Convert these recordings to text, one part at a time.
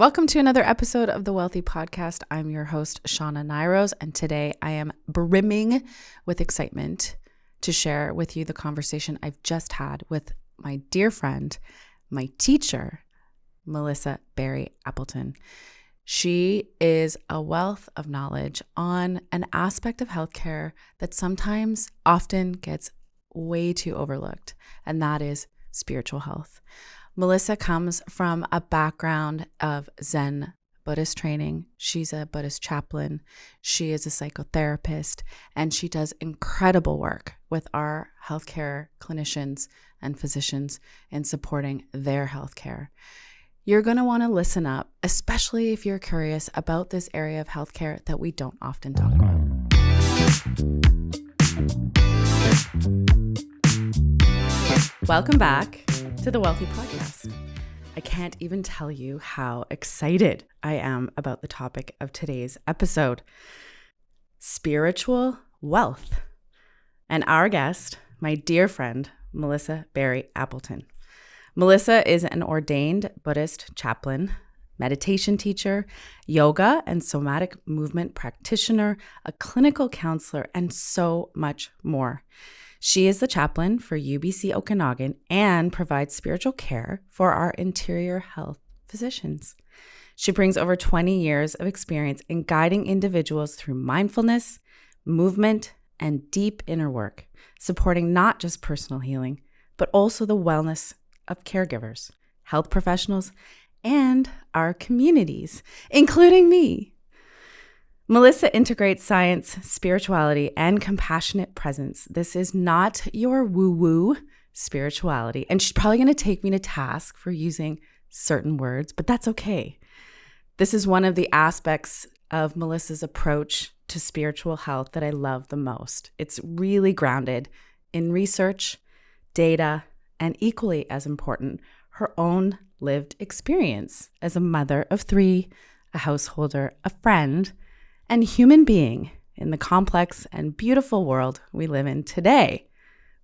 Welcome to another episode of the Wealthy Podcast. I'm your host, Shauna Nairos, and today I am brimming with excitement to share with you the conversation I've just had with my dear friend, my teacher, Melissa Berry Appleton. She is a wealth of knowledge on an aspect of healthcare that sometimes often gets way too overlooked, and that is spiritual health. Melissa comes from a background of Zen Buddhist training. She's a Buddhist chaplain. She is a psychotherapist, and she does incredible work with our healthcare clinicians and physicians in supporting their healthcare. You're going to want to listen up, especially if you're curious about this area of healthcare that we don't often talk about. Welcome back to the Wealthy Podcast. I can't even tell you how excited I am about the topic of today's episode, spiritual wealth. And our guest, my dear friend, Melissa Berry Appleton. Melissa is an ordained Buddhist chaplain, meditation teacher, yoga and somatic movement practitioner, a clinical counselor, and so much more. She is the chaplain for UBC Okanagan and provides spiritual care for our interior health physicians. She brings over 20 years of experience in guiding individuals through mindfulness, movement, and deep inner work, supporting not just personal healing, but also the wellness of caregivers, health professionals, and our communities, including me. Melissa integrates science, spirituality, and compassionate presence. This is not your woo-woo spirituality. And she's probably going to take me to task for using certain words, but that's okay. This is one of the aspects of Melissa's approach to spiritual health that I love the most. It's really grounded in research, data, and equally as important, her own lived experience as a mother of three, a householder, a friend, and human being in the complex and beautiful world we live in today.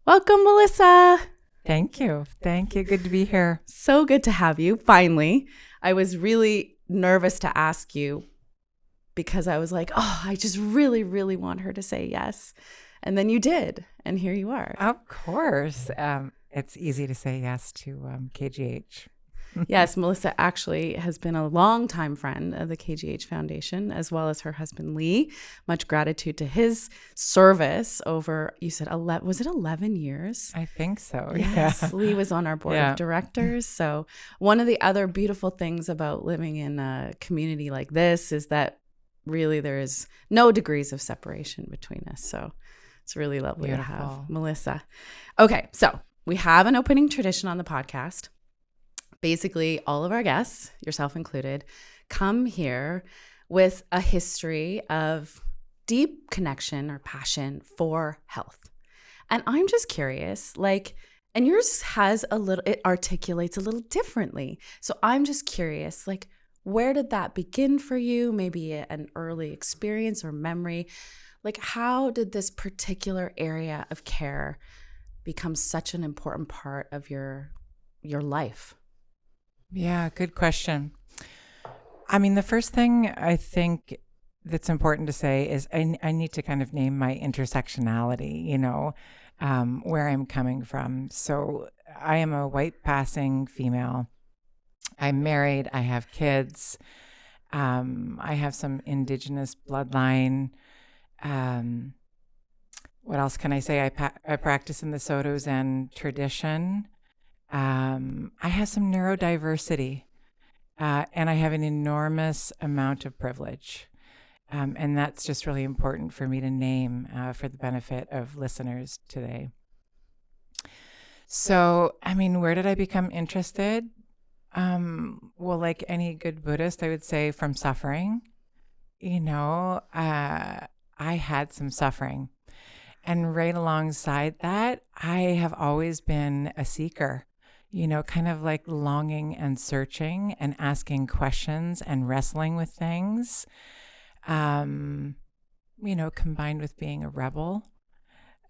Welcome, Melissa. Thank you. Thank you. Good to be here. So good to have you, finally. I was really nervous to ask you because I was like, oh, I just really, really want her to say yes. And then you did, and here you are. Of course. It's easy to say yes to KGH. Yes, Melissa actually has been a longtime friend of the KGH Foundation, as well as her husband, Lee. Much gratitude to his service over, you said, was it 11 years? I think so. Yes, Yeah. Lee was on our board of directors. So one of the other beautiful things about living in a community like this is that really there is no degrees of separation between us. So it's really lovely to have Melissa. Okay, so we have an opening tradition on the podcast. Basically, all of our guests, yourself included, come here with a history of deep connection or passion for health. And I'm just curious, and yours it articulates a little differently. So I'm just curious, where did that begin for you? Maybe an early experience or memory. How did this particular area of care become such an important part of your life? Yeah, good question. I mean, the first thing I think that's important to say is I need to kind of name my intersectionality, where I'm coming from. So I am a white passing female. I'm married. I have kids. I have some indigenous bloodline. What else can I say? I practice in the Soto Zen tradition. I have some neurodiversity, and I have an enormous amount of privilege. And that's just really important for me to name for the benefit of listeners today. So, where did I become interested? Well, like any good Buddhist, I would say from suffering. I had some suffering. And right alongside that, I have always been a seeker. Kind of like longing and searching and asking questions and wrestling with things, combined with being a rebel.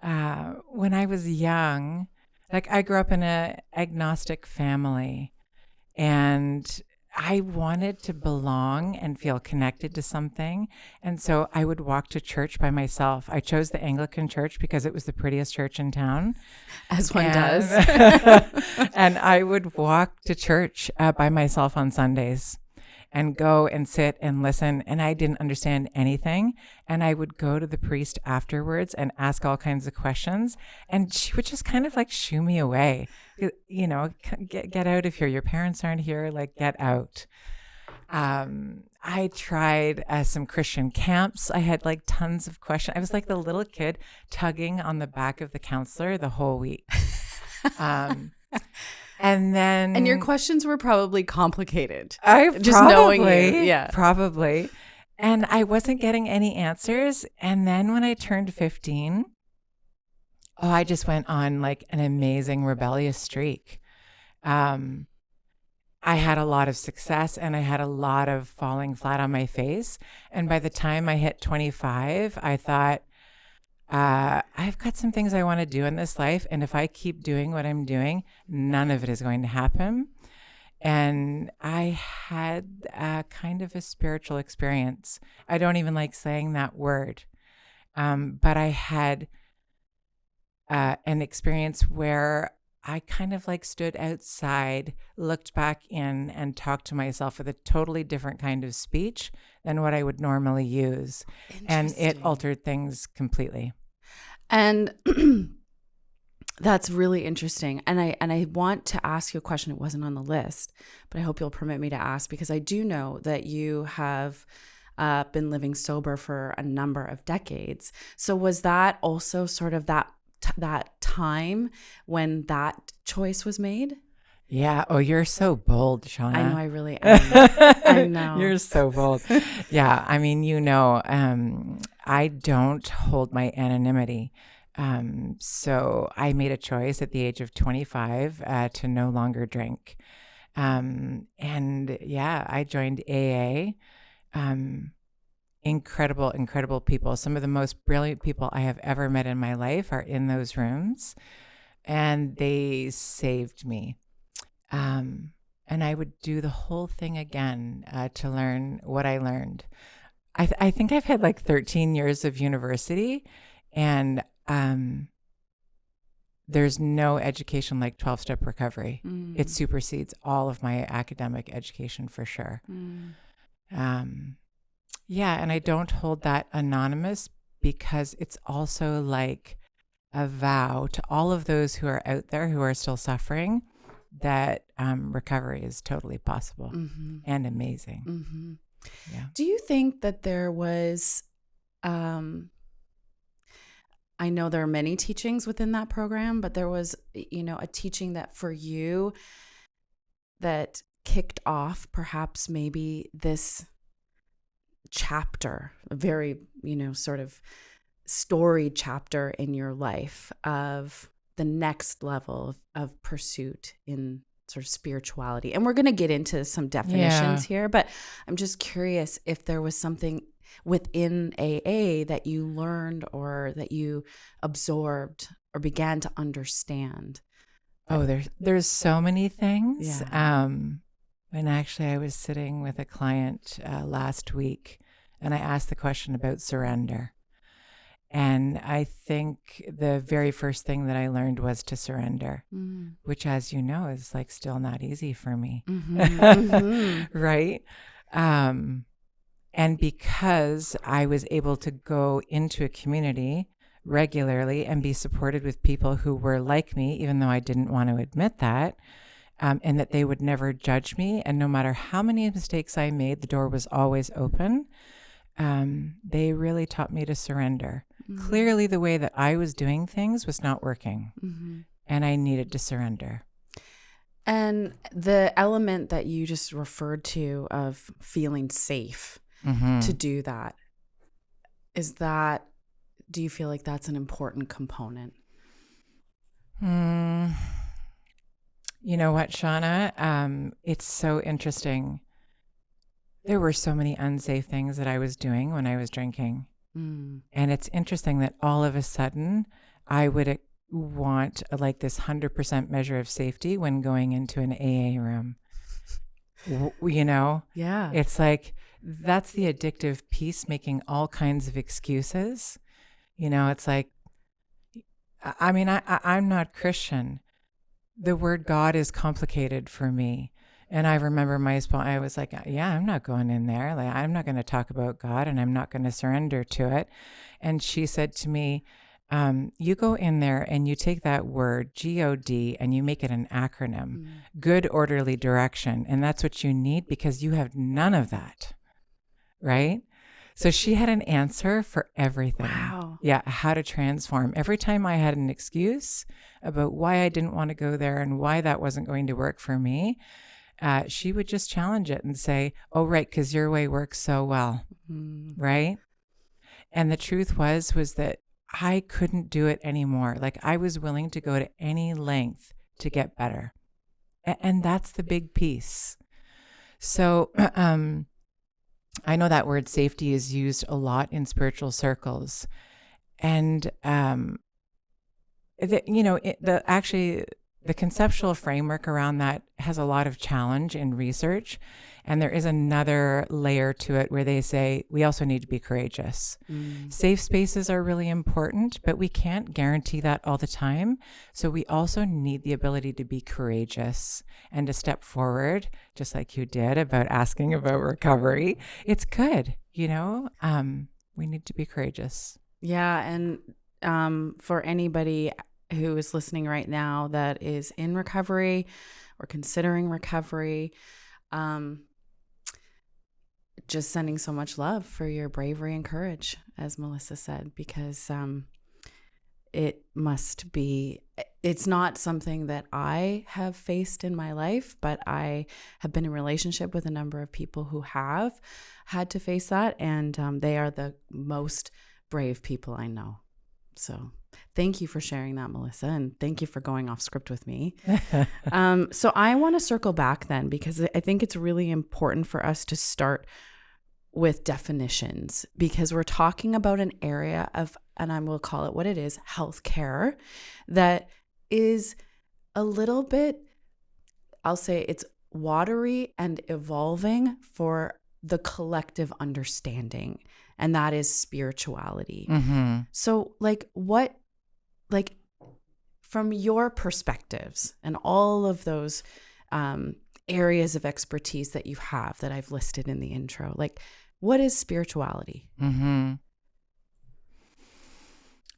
When I was young, I grew up in an agnostic family, and I wanted to belong and feel connected to something. And so I would walk to church by myself. I chose the Anglican church because it was the prettiest church in town. As one does. And I would walk to church by myself on Sundays and go and sit and listen. And I didn't understand anything. And I would go to the priest afterwards and ask all kinds of questions. And she would just kind of like shoo me away. You know, get out of here. Your parents aren't here. Like, get out. I tried some Christian camps. I had like tons of questions. I was like the little kid tugging on the back of the counselor the whole week. And your questions were probably complicated. Knowing you. Yeah. Probably. And I wasn't getting any answers. And then when I turned 15, I just went on like an amazing rebellious streak. I had a lot of success and I had a lot of falling flat on my face. And by the time I hit 25, I thought, I've got some things I want to do in this life. And if I keep doing what I'm doing, none of it is going to happen. And I had kind of a spiritual experience. I don't even like saying that word. But I had an experience where I kind of like stood outside, looked back in, and talked to myself with a totally different kind of speech than what I would normally use. And it altered things completely. And that's really interesting. And I want to ask you a question. It wasn't on the list, but I hope you'll permit me to ask, because I do know that you have been living sober for a number of decades. So was that also sort of that time when that choice was made? Yeah. Oh, you're so bold, Shauna. I know, I really am. I know. You're so bold. Yeah. I mean, I don't hold my anonymity. So I made a choice at the age of 25 to no longer drink. And yeah, I joined AA. Incredible people. Some of the most brilliant people I have ever met in my life are in those rooms, and they saved me. And I would do the whole thing again to learn what I learned. I think I've had like 13 years of university, and there's no education like 12-step recovery. It supersedes all of my academic education for sure. Yeah, and I don't hold that anonymous because it's also like a vow to all of those who are out there who are still suffering that recovery is totally possible and amazing. Yeah. Do you think that there was, I know there are many teachings within that program, but there was, a teaching that for you that kicked off perhaps maybe this chapter, a very, sort of storied chapter in your life of the next level of pursuit in sort of spirituality. And we're going to get into some definitions here, but I'm just curious if there was something within AA that you learned or that you absorbed or began to understand. Oh, there's so many things. Yeah. And actually, I was sitting with a client last week, and I asked the question about surrender. And I think the very first thing that I learned was to surrender, which, as you know, is like still not easy for me. Right? And because I was able to go into a community regularly and be supported with people who were like me, even though I didn't want to admit that, and that they would never judge me. And no matter how many mistakes I made, the door was always open. They really taught me to surrender. Clearly, the way that I was doing things was not working, and I needed to surrender. And the element that you just referred to of feeling safe to do that, do you feel like that's an important component? You know what, Shauna? It's so interesting. There were so many unsafe things that I was doing when I was drinking. And it's interesting that all of a sudden I would want like this 100% measure of safety when going into an AA room. You know, Yeah. it's like that's the addictive piece, making all kinds of excuses. You know, it's like, I mean, I'm not Christian. The word God is complicated for me. And I remember I was like, yeah, I'm not going in there. Like, I'm not going to talk about God and I'm not going to surrender to it. And she said to me, you go in there and you take that word, God, and you make it an acronym, good orderly direction. And that's what you need because you have none of that. Right? So she had an answer for everything. Wow. Yeah, how to transform. Every time I had an excuse about why I didn't want to go there and why that wasn't going to work for me, she would just challenge it and say, oh, right, because your way works so well, right? And the truth was that I couldn't do it anymore. Like I was willing to go to any length to get better. And that's the big piece. So, I know that word safety is used a lot in spiritual circles. And, the conceptual framework around that has a lot of challenge in research. And there is another layer to it where they say we also need to be courageous. Safe spaces are really important, but we can't guarantee that all the time. So we also need the ability to be courageous and to step forward, just like you did about asking about recovery. It's good, you know, we need to be courageous. Yeah. And for anybody who is listening right now that is in recovery or considering recovery, just sending so much love for your bravery and courage, as Melissa said, because it's not something that I have faced in my life, but I have been in relationship with a number of people who have had to face that, and they are the most brave people I know. So thank you for sharing that, Melissa, and thank you for going off script with me. So I want to circle back then, because I think it's really important for us to start with definitions, because we're talking about an area of, and I will call it what it is, healthcare, that is a little bit, I'll say it's watery and evolving for the collective understanding, and that is spirituality. Mm-hmm. So from your perspectives and all of those areas of expertise that you have that I've listed in the intro, like, what is spirituality? Mm-hmm.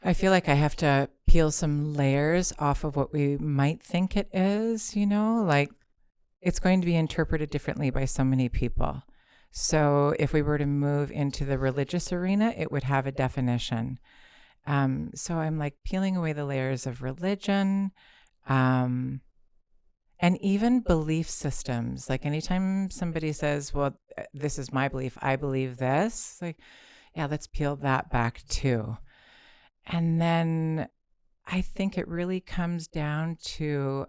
I feel like I have to peel some layers off of what we might think it is, you know, like it's going to be interpreted differently by so many people. So if we were to move into the religious arena, it would have a definition. So I'm like peeling away the layers of religion, and even belief systems. Like anytime somebody says, well, this is my belief, I believe this, like, yeah, let's peel that back too. And then I think it really comes down to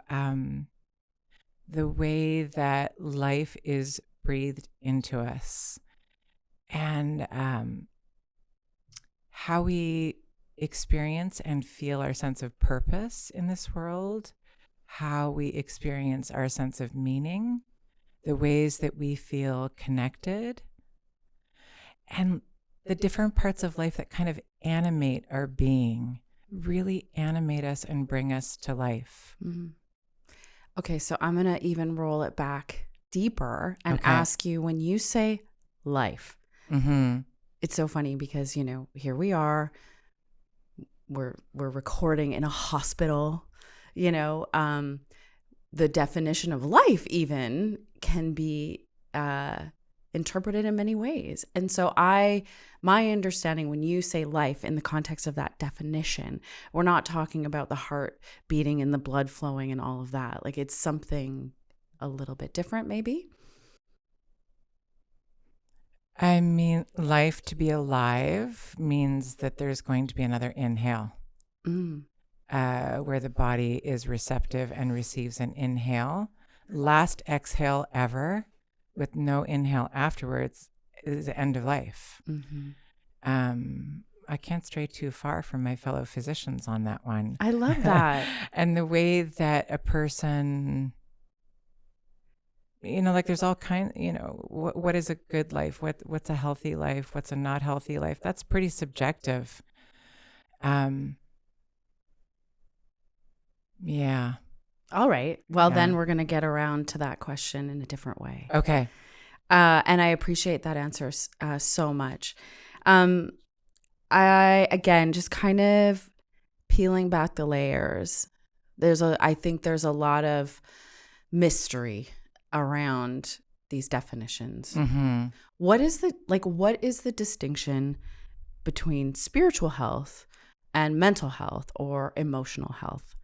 the way that life is breathed into us, and how we experience and feel our sense of purpose in this world, how we experience our sense of meaning, the ways that we feel connected, and the different parts of life that kind of animate our being, really animate us and bring us to life. Mm-hmm. Okay, so I'm going to even roll it back deeper and ask you, when you say life, it's so funny because, you know, here we are, we're recording in a hospital, you know, the definition of life even can be interpreted in many ways. And so my understanding, when you say life in the context of that definition, we're not talking about the heart beating and the blood flowing and all of that. Like, it's something a little bit different, maybe. I mean, life, to be alive, means that there's going to be another inhale, where the body is receptive and receives an inhale. Last exhale ever, with no inhale afterwards, is the end of life. I can't stray too far from my fellow physicians on that one. I love that. And the way that a person like there's all kinds, what is a good life? What's a healthy life? What's a not healthy life? That's pretty subjective. Yeah. All right. Well, Yeah. then we're going to get around to that question in a different way. Okay. And I appreciate that answer so much. Again, just kind of peeling back the layers. I think there's a lot of mystery around these definitions. Mm-hmm. What is the distinction between spiritual health and mental health or emotional health?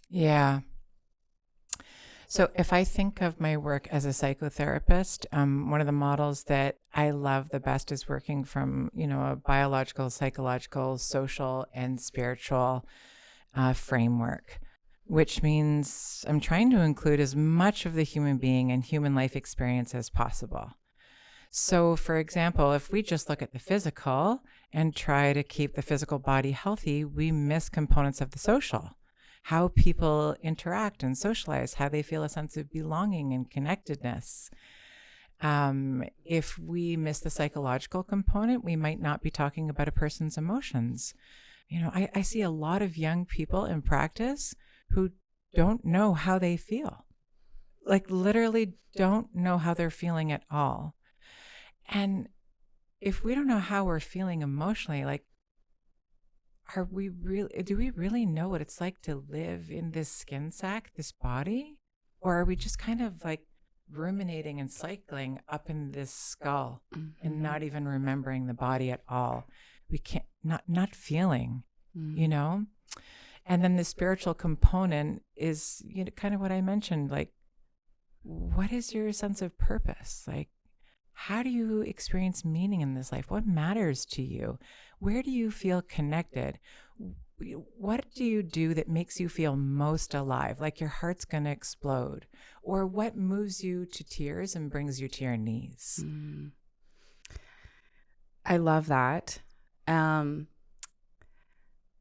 Yeah. So if I think of my work as a psychotherapist, one of the models that I love the best is working from, a biological, psychological, social, and spiritual framework, which means I'm trying to include as much of the human being and human life experience as possible. So, for example, if we just look at the physical and try to keep the physical body healthy, we miss components of the social. How people interact and socialize, how they feel a sense of belonging and connectedness. If we miss the psychological component, we might not be talking about a person's emotions. I see a lot of young people in practice who don't know how they feel, like literally don't know how they're feeling at all. And if we don't know how we're feeling emotionally, like, do we really know what it's like to live in this skin sack, this body? Or are we just kind of like ruminating and cycling up in this skull and not even remembering the body at all? We can't, not feeling, And then the spiritual component is, kind of what I mentioned, like, what is your sense of purpose? Like, how do you experience meaning in this life? What matters to you? Where do you feel connected? What do you do that makes you feel most alive, like your heart's going to explode? Or what moves you to tears and brings you to your knees? I love that.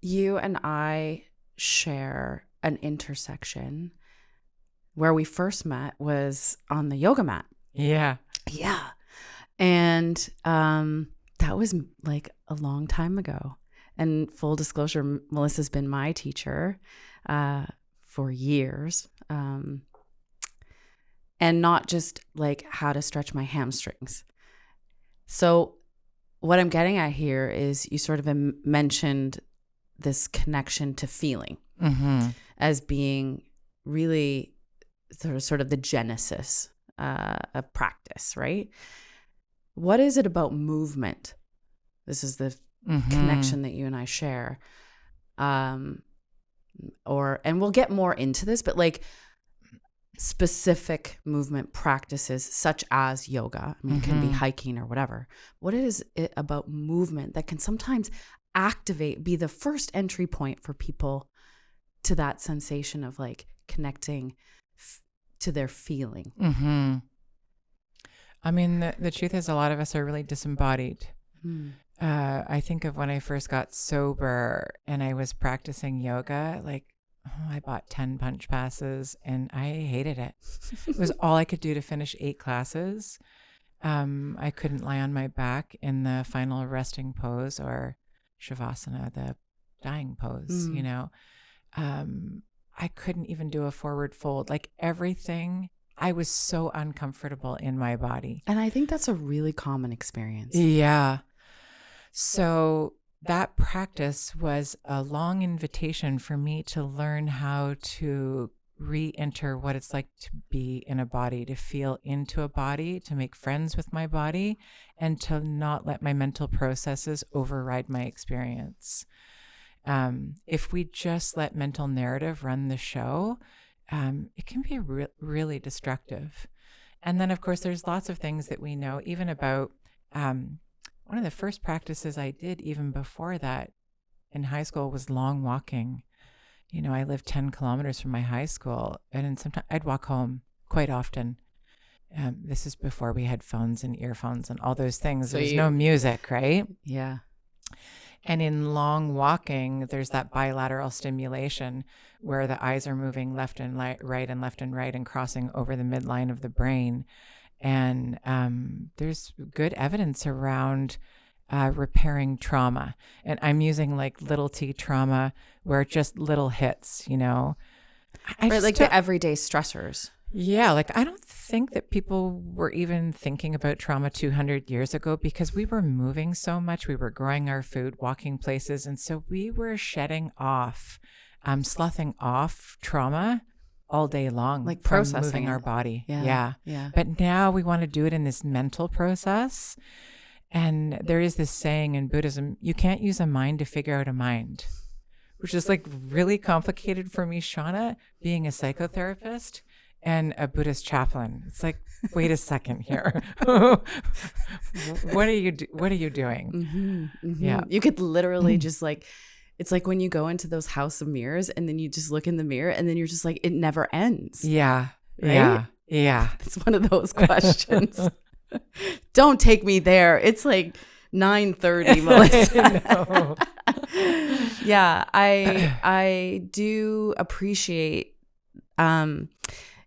You and I share an intersection. Where we first met was on the yoga mat. Yeah. Yeah. And that was like a long time ago. And full disclosure, Melissa's been my teacher for years. And not just like how to stretch my hamstrings. So what I'm getting at here is you sort of mentioned this connection to feeling as being really sort of the genesis of practice, right? What is it about movement? This is the connection that you and I share. And we'll get more into this, but like specific movement practices such as yoga, I mean, it can be hiking or whatever. What is it about movement that can sometimes be the first entry point for people to that sensation of like connecting to their feeling? I mean, the truth is a lot of us are really disembodied. I think of when I first got sober and I was practicing yoga, like, I bought 10 punch passes and I hated it. It was all I could do to finish 8 classes. I couldn't lie on my back in the final resting pose or shavasana, the dying pose, I couldn't even do a forward fold. Like everything, I was so uncomfortable in my body. And I think that's a really common experience. Yeah. So that practice was a long invitation for me to learn how to re-enter what it's like to be in a body, to feel into a body, to make friends with my body, and to not let my mental processes override my experience. If we just let mental narrative run the show, it can be really destructive. And then, of course, there's lots of things that we know, even about one of the first practices I did even before that in high school was long walking. I lived 10 kilometers from my high school, and sometimes I'd walk home quite often. This is before we had phones and earphones and all those things. So there was no music, right? Yeah. And in long walking, there's that bilateral stimulation where the eyes are moving left and right and left and right and crossing over the midline of the brain. And there's good evidence around repairing trauma. And I'm using like little t trauma where just little hits, you know. Right, like the everyday stressors. Yeah, like I don't think that people were even thinking about trauma 200 years ago because we were moving so much. We were growing our food, walking places. And so we were shedding off, sloughing off trauma all day long. Like from processing moving it. our body. Yeah. But now we want to do it in this mental process. And there is this saying in Buddhism, you can't use a mind to figure out a mind, which is like really complicated for me, Shauna, being a psychotherapist and a Buddhist chaplain. It's like, wait a second here. What are you doing? Mm-hmm, mm-hmm. Yeah. You could literally just like, it's like when you go into those house of mirrors and then you just look in the mirror and then you're just like, it never ends. Yeah. Right? Yeah. It's one of those questions. Don't take me there. It's like 9:30, Melissa. Yeah, I do appreciate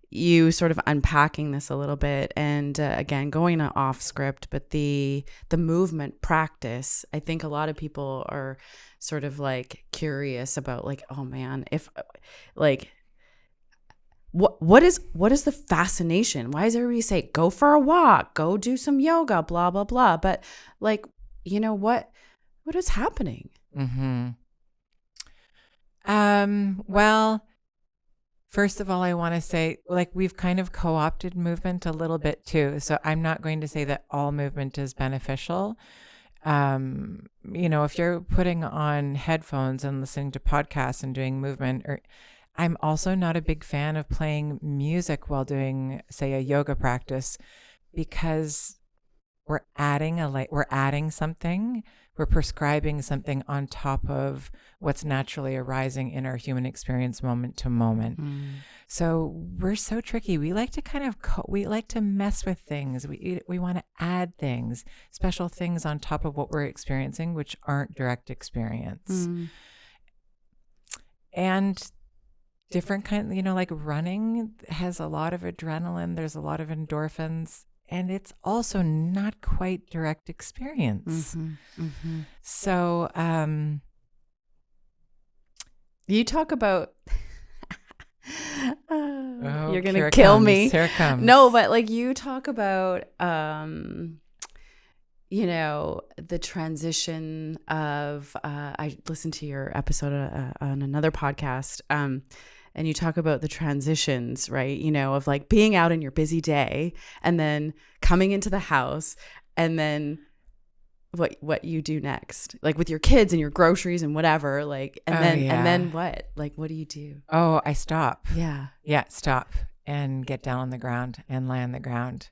you sort of unpacking this a little bit, and again going off script, but the movement practice. I think a lot of people are sort of like curious about like, oh man, if like what is the fascination? Why does everybody say go for a walk, go do some yoga, blah blah blah? But like, you know what is happening? Mm-hmm. Well, first of all, I want to say, like, we've kind of co-opted movement a little bit too. So I'm not going to say that all movement is beneficial. You know, if you're putting on headphones and listening to podcasts and doing movement, or I'm also not a big fan of playing music while doing, say, a yoga practice, because we're adding something. We're prescribing something on top of what's naturally arising in our human experience moment to moment. So we're so tricky. We like to kind of, we like to mess with things. We want to add things, special things on top of what we're experiencing, which aren't direct experience. And different kind, you know, like running has a lot of adrenaline. There's a lot of endorphins. And it's also not quite direct experience. So you talk about you're gonna kill me. Here it comes. No, but like you talk about you know, the transition of I listened to your episode on another podcast, and you talk about the transitions, right? You know, of like being out in your busy day and then coming into the house, and then what you do next, like with your kids and your groceries and whatever, like, and then what? Like, what do you do? Oh, I stop. Yeah, stop and get down on the ground and lie on the ground.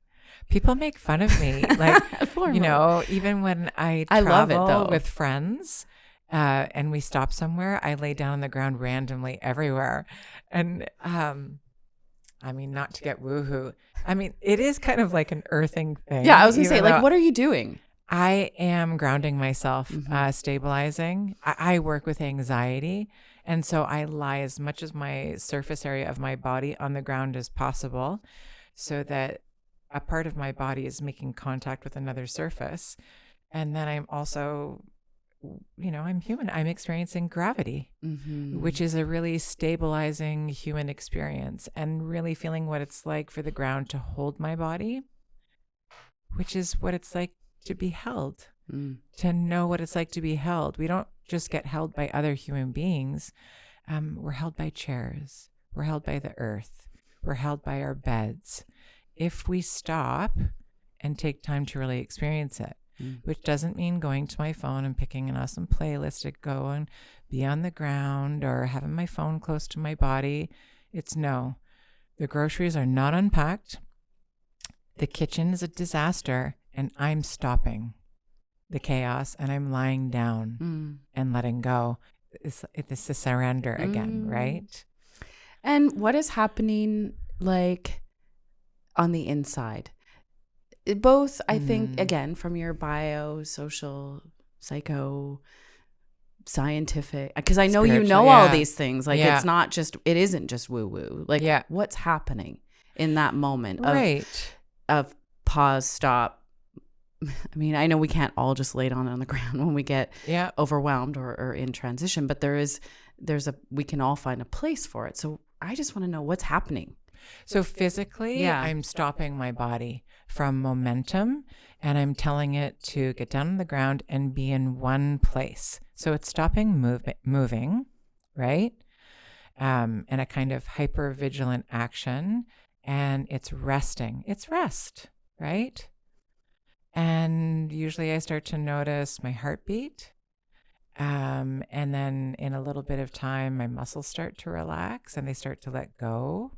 People make fun of me, like, you know, even when I travel love it, though. with friends, and we stop somewhere, I lay down on the ground randomly everywhere. And I mean, not to get woohoo, I mean, it is kind of like an earthing thing. Yeah, I was gonna say, like, what are you doing? I am grounding myself, stabilizing. I work with anxiety. And so I lie as much as my surface area of my body on the ground as possible, so that a part of my body is making contact with another surface. And then I'm also, you know, I'm human. I'm experiencing gravity, which is a really stabilizing human experience, and really feeling what it's like for the ground to hold my body, which is what it's like to be held, to know what it's like to be held. We don't just get held by other human beings. We're held by chairs. We're held by the earth. We're held by our beds. If we stop and take time to really experience it, which doesn't mean going to my phone and picking an awesome playlist to go and be on the ground or having my phone close to my body. It's no. The groceries are not unpacked. The kitchen is a disaster, and I'm stopping the chaos, and I'm lying down and letting go. It's a surrender again, right? And what is happening, like, on the inside? Both, I think, again, from your bio, social, psycho scientific, because I know you Spiritual, know all yeah. these things. Like Yeah. it's not just, it isn't just woo woo. Like Yeah. what's happening in that moment Right. of pause, stop. I mean, I know we can't all just lay down on the ground when we get Yeah. overwhelmed or in transition, but we can all find a place for it. So I just want to know what's happening. So physically, Yeah. I'm stopping my body from momentum, and I'm telling it to get down on the ground and be in one place. So it's stopping moving, right? And a kind of hyper vigilant action, and it's resting. It's rest, right? And usually I start to notice my heartbeat. And then in a little bit of time, my muscles start to relax and they start to let go.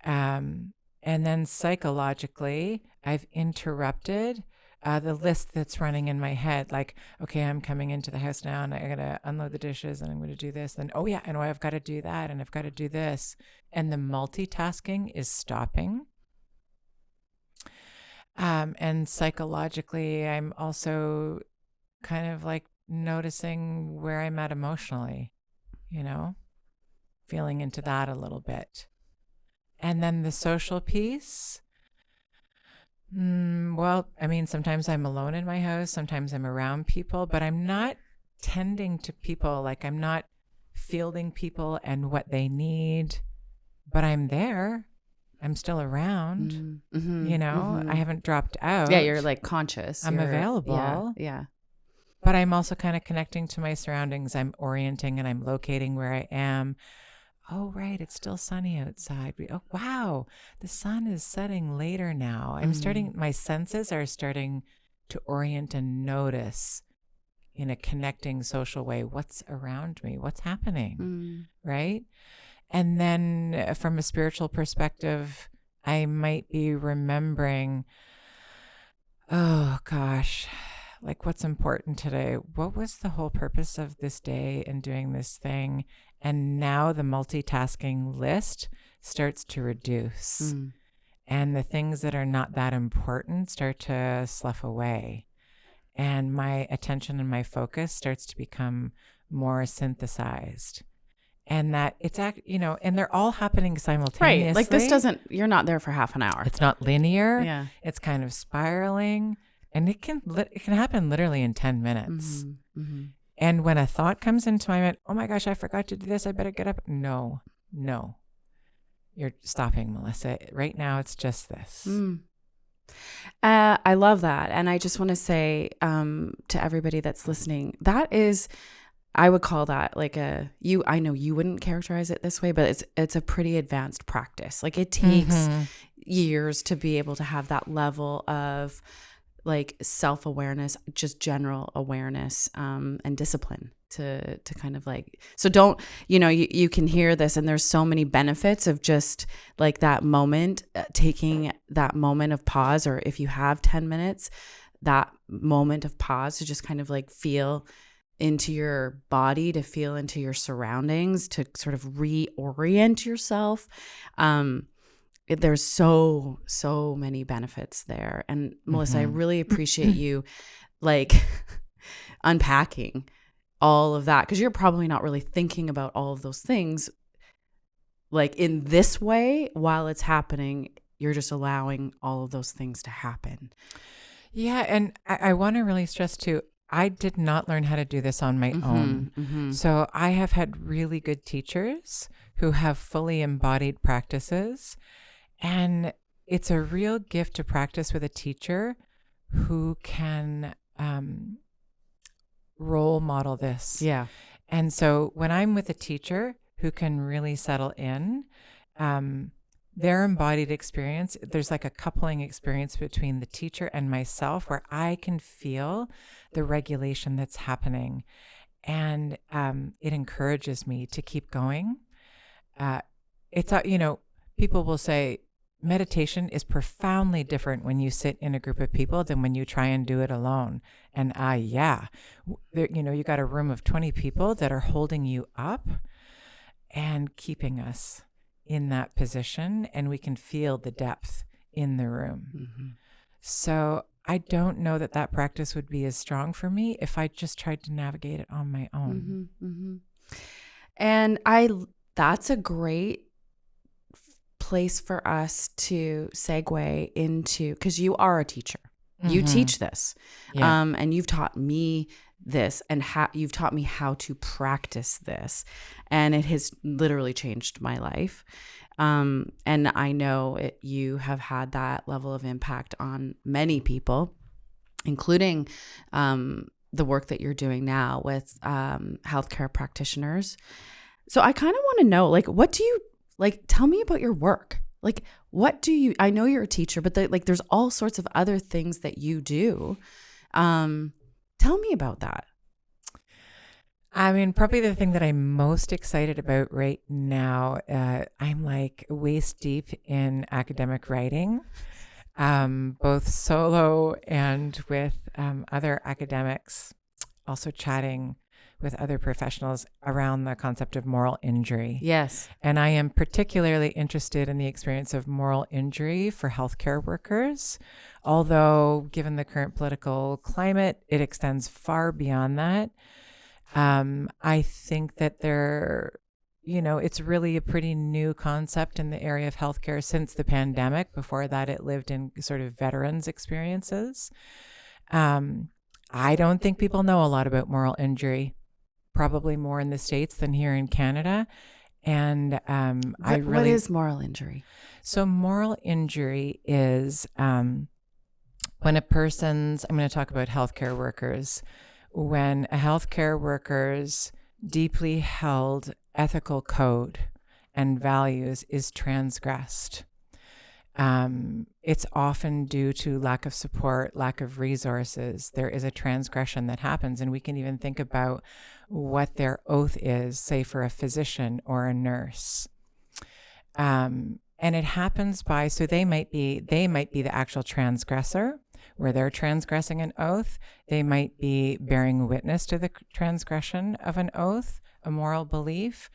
And then psychologically, I've interrupted the list that's running in my head. Like, okay, I'm coming into the house now and I got to unload the dishes and I'm going to do this. And oh, yeah, I know I've got to do that and I've got to do this. And the multitasking is stopping. And psychologically, I'm also kind of like noticing where I'm at emotionally, feeling into that a little bit. And then the social piece, well, I mean, sometimes I'm alone in my house, sometimes I'm around people, but I'm not tending to people. Like I'm not fielding people and what they need, but I'm there. I'm still around, I haven't dropped out. Yeah, you're like conscious. I'm available. Yeah. But I'm also kind of connecting to my surroundings. I'm orienting and I'm locating where I am. Oh, right. It's still sunny outside. Oh, wow. The sun is setting later now. My senses are starting to orient and notice in a connecting social way what's around me, what's happening, right? And then from a spiritual perspective, I might be remembering, oh gosh, like what's important today? What was the whole purpose of this day and doing this thing? And now the multitasking list starts to reduce. And the things that are not that important start to slough away. And my attention and my focus starts to become more synthesized. And that it's, and they're all happening simultaneously. Right. Like you're not there for half an hour. It's not linear. Yeah. It's kind of spiraling. And it can happen literally in 10 minutes. And when a thought comes into my mind, oh my gosh, I forgot to do this. I better get up. No. You're stopping, Melissa. Right now, it's just this. I love that. And I just want to say to everybody that's listening, that is, I would call that like I know you wouldn't characterize it this way, but it's a pretty advanced practice. Like it takes years to be able to have that level of like self-awareness, just general awareness, and discipline to kind of like, so don't, you can hear this and there's so many benefits of just like that moment, taking that moment of pause, or if you have 10 minutes, that moment of pause to just kind of like feel into your body, to feel into your surroundings, to sort of reorient yourself. There's so many benefits there. And Melissa, I really appreciate you like unpacking all of that, because you're probably not really thinking about all of those things like in this way while it's happening. You're just allowing all of those things to happen. Yeah. And I want to really stress too, I did not learn how to do this on my own. So I have had really good teachers who have fully embodied practices. And it's a real gift to practice with a teacher who can role model this. Yeah. And so when I'm with a teacher who can really settle in, their embodied experience, there's like a coupling experience between the teacher and myself where I can feel the regulation that's happening. And it encourages me to keep going. People will say, meditation is profoundly different when you sit in a group of people than when you try and do it alone. And you got a room of 20 people that are holding you up and keeping us in that position, and we can feel the depth in the room. So I don't know that that practice would be as strong for me if I just tried to navigate it on my own. And that's a great place for us to segue into, because you are a teacher. You teach this. And you've taught me this, and you've taught me how to practice this. And it has literally changed my life. And I know you have had that level of impact on many people, including the work that you're doing now with healthcare practitioners. So I kind of want to know, like, what do you, like, tell me about your work. Like, what do you, I know you're a teacher, but there's all sorts of other things that you do. Tell me about that. I mean, probably the thing that I'm most excited about right now, I'm like waist deep in academic writing, both solo and with other academics, also chatting with other professionals around the concept of moral injury. Yes. And I am particularly interested in the experience of moral injury for healthcare workers, although given the current political climate, it extends far beyond that. I think that it's really a pretty new concept in the area of healthcare since the pandemic. Before that, it lived in sort of veterans' experiences. I don't think people know a lot about moral injury, probably more in the States than here in Canada. And what is moral injury? So moral injury is when a person's, I'm going to talk about healthcare workers, when a healthcare worker's deeply held ethical code and values is transgressed. It's often due to lack of support, lack of resources. There is a transgression that happens, and we can even think about what their oath is, say for a physician or a nurse. And it happens by, so they might be the actual transgressor, where they're transgressing an oath. They might be bearing witness to the transgression of an oath, a moral belief,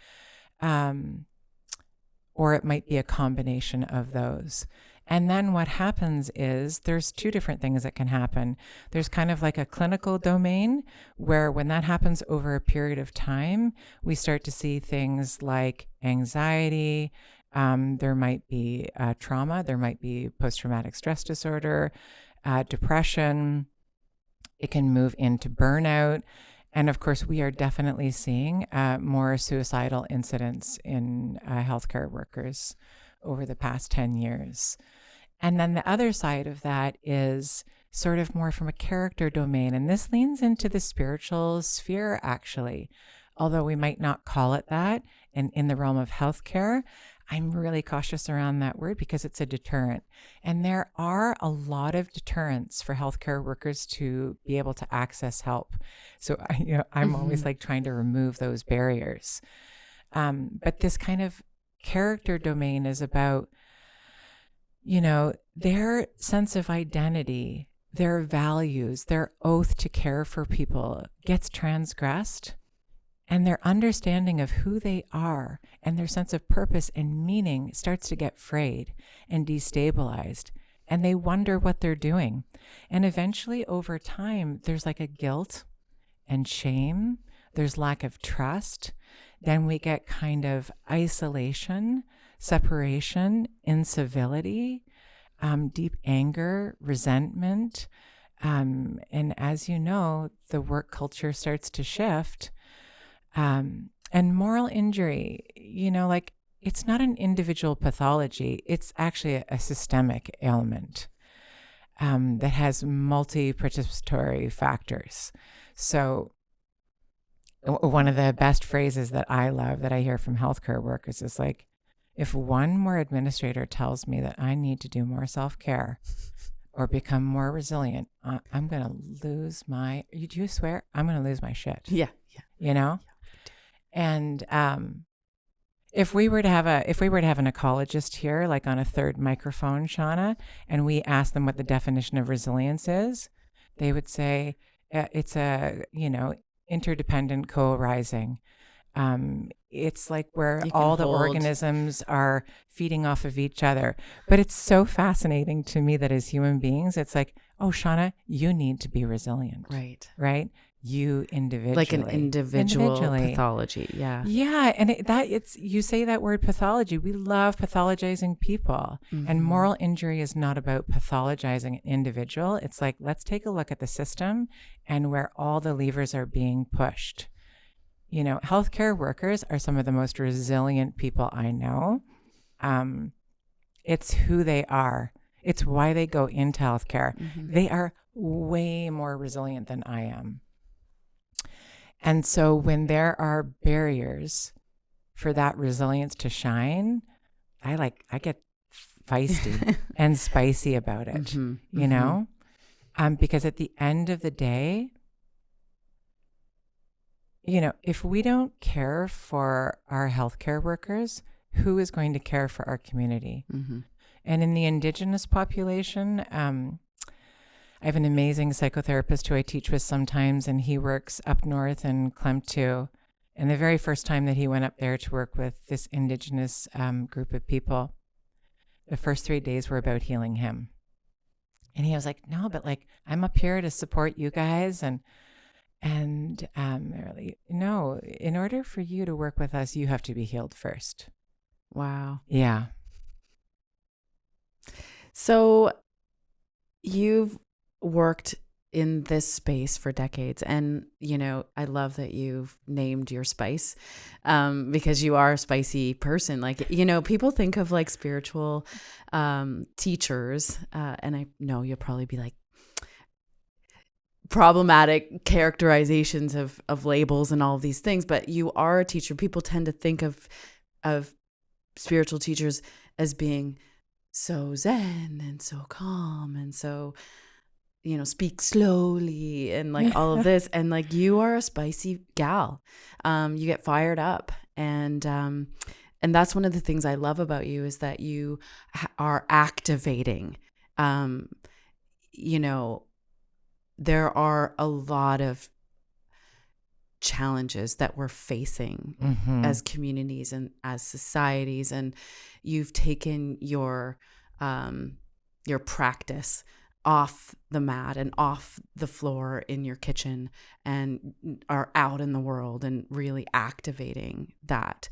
or it might be a combination of those. And then what happens is there's two different things that can happen. There's kind of like a clinical domain where when that happens over a period of time, we start to see things like anxiety. There might be trauma. There might be post-traumatic stress disorder, depression. It can move into burnout. And of course, we are definitely seeing more suicidal incidents in healthcare workers over the past 10 years. And then the other side of that is sort of more from a character domain. And this leans into the spiritual sphere, actually. Although we might not call it that, and in the realm of healthcare, I'm really cautious around that word because it's a deterrent. And there are a lot of deterrents for healthcare workers to be able to access help. So I'm always like trying to remove those barriers. But this kind of character domain is about, their sense of identity, their values, their oath to care for people gets transgressed. And their understanding of who they are and their sense of purpose and meaning starts to get frayed and destabilized. And they wonder what they're doing. And eventually, over time, there's like a guilt and shame. There's lack of trust. Then we get kind of isolation, separation, incivility, deep anger, resentment. And as you know, the work culture starts to shift. And moral injury, it's not an individual pathology. It's actually a systemic ailment that has multi-participatory factors. So one of the best phrases that I love that I hear from healthcare workers is like, if one more administrator tells me that I need to do more self-care or become more resilient, I'm going to lose my, do you swear? I'm going to lose my shit. Yeah. And if we were to have an ecologist here, like on a third microphone, Shauna, and we ask them what the definition of resilience is, they would say it's a interdependent co-arising It's like where You can all the hold. organisms are feeding off of each other. But it's so fascinating to me that as human beings, it's like, oh, Shauna, you need to be resilient. Right. Right? You individually. Like an individual pathology. Yeah. Yeah. And you say that word pathology. We love pathologizing people. And moral injury is not about pathologizing an individual. It's like, let's take a look at the system and where all the levers are being pushed. You know, healthcare workers are some of the most resilient people I know. It's who they are. It's why they go into healthcare. They are way more resilient than I am. And so when there are barriers for that resilience to shine, I get feisty and spicy about it, you know? Because at the end of the day, you know, if we don't care for our healthcare workers, who is going to care for our community? And in the Indigenous population, I have an amazing psychotherapist who I teach with sometimes, and he works up north in Klemtu. And the very first time that he went up there to work with this Indigenous group of people, the first 3 days were about healing him. And he was like, no, but like, I'm up here to support you guys. And really, no, in order for you to work with us, you have to be healed first. Wow. Yeah. So you've worked in this space for decades, and you know, I love that you've named your spice, because you are a spicy person. Like, you know, people think of like spiritual teachers, and I know you'll probably be like, problematic characterizations of labels and all of these things, but you are a teacher. People tend to think of spiritual teachers as being so zen and so calm and so, you know, speak slowly and like all of this. And like, you are a spicy gal. You get fired up. And that's one of the things I love about you, is that you are activating. You know, there are a lot of challenges that we're facing as communities and as societies, and you've taken your practice off the mat and off the floor in your kitchen and are out in the world and really activating that.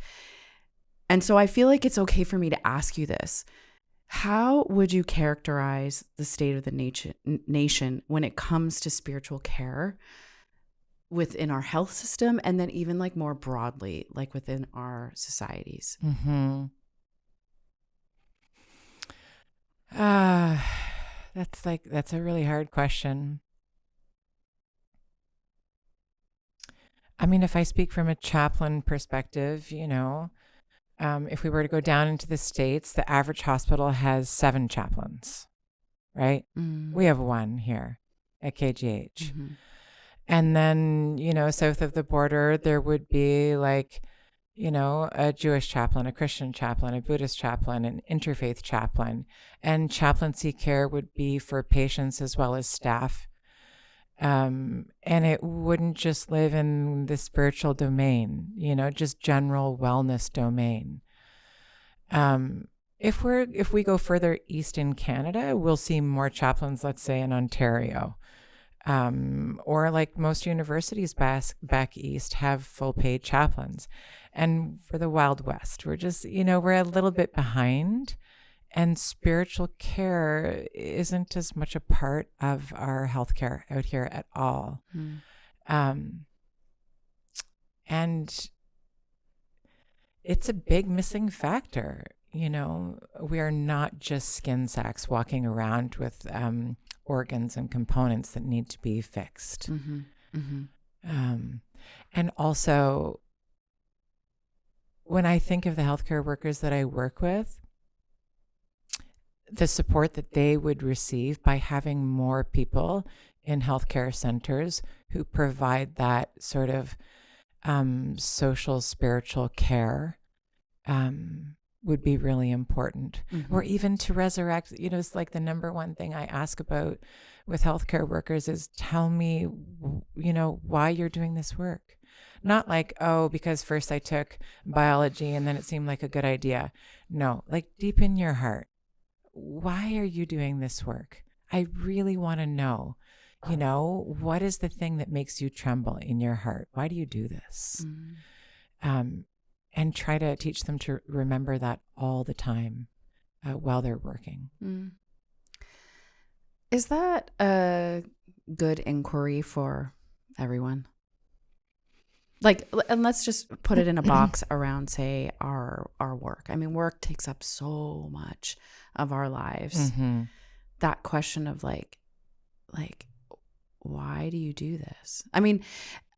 And so I feel like it's okay for me to ask you this. How would you characterize the state of the nation when it comes to spiritual care within our health system, and then even like more broadly, like within our societies? That's a really hard question. I mean, if I speak from a chaplain perspective, you know, if we were to go down into the States, the average hospital has 7 chaplains, right? We have 1 here at KGH. And then, you know, south of the border, there would be like, you know, a Jewish chaplain, a Christian chaplain, a Buddhist chaplain, an interfaith chaplain. And chaplaincy care would be for patients as well as staff. And it wouldn't just live in the spiritual domain, you know, just general wellness domain. If we go further east in Canada, we'll see more chaplains, let's say in Ontario. Or like most universities back east have full paid chaplains. And for the Wild West, we're just, you know, we're a little bit behind, and spiritual care isn't as much a part of our healthcare out here at all. And it's a big missing factor. You know, we are not just skin sacks walking around with organs and components that need to be fixed. And also, when I think of the healthcare workers that I work with, the support that they would receive by having more people in healthcare centers who provide that sort of social, spiritual care would be really important. Or even to resurrect, you know, it's like the number one thing I ask about with healthcare workers is, tell me, you know, why you're doing this work. Not like, oh, because first I took biology and then it seemed like a good idea. No, like deep in your heart. Why are you doing this work? I really want to know, what is the thing that makes you tremble in your heart? Why do you do this? And try to teach them to remember that all the time while they're working. Is that a good inquiry for everyone? Like, and let's just put it in a box around, say, our work. I mean, work takes up so much of our lives. Mm-hmm. That question of like, why do you do this? I mean,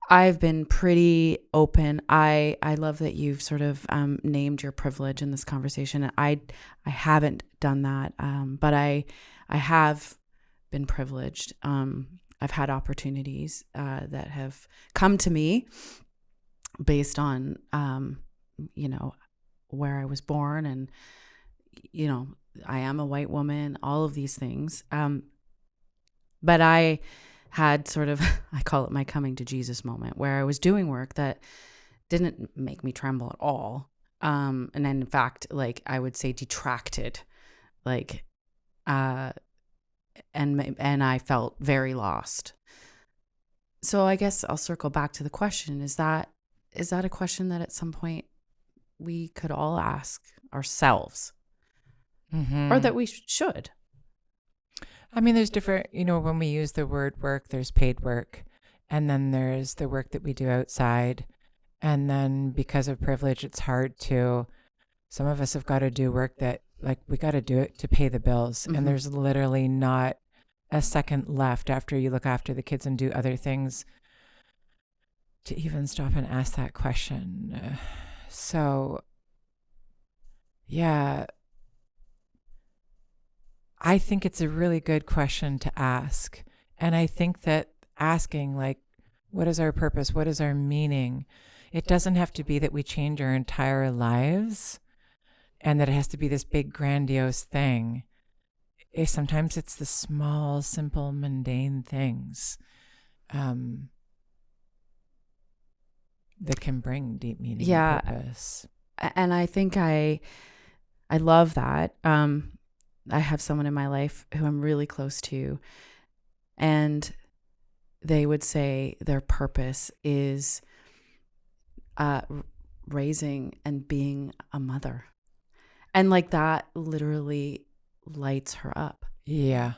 I've been pretty open. I love that you've sort of named your privilege in this conversation. I haven't done that, but I have been privileged. I've had opportunities that have come to me based on, where I was born, and, I am a white woman, all of these things. But I had sort of, I call it my coming to Jesus moment, where I was doing work that didn't make me tremble at all. And in fact, like I would say detracted, like, and I felt very lost. So I guess I'll circle back to the question. Is that a question that at some point we could all ask ourselves, or that we should? I mean, there's different, when we use the word work, there's paid work, and then there's the work that we do outside. And then because of privilege, it's hard some of us have got to do work that, like, we got to do it to pay the bills. Mm-hmm. And there's literally not a second left after you look after the kids and do other things to even stop and ask that question. So, yeah. I think it's a really good question to ask. And I think that asking, like, what is our purpose? What is our meaning? It doesn't have to be that we change our entire lives and that it has to be this big, grandiose thing. Sometimes it's the small, simple, mundane things that can bring deep meaning and purpose. And I think I love that. I have someone in my life who I'm really close to, and they would say their purpose is raising and being a mother. And like that literally lights her up. Yeah.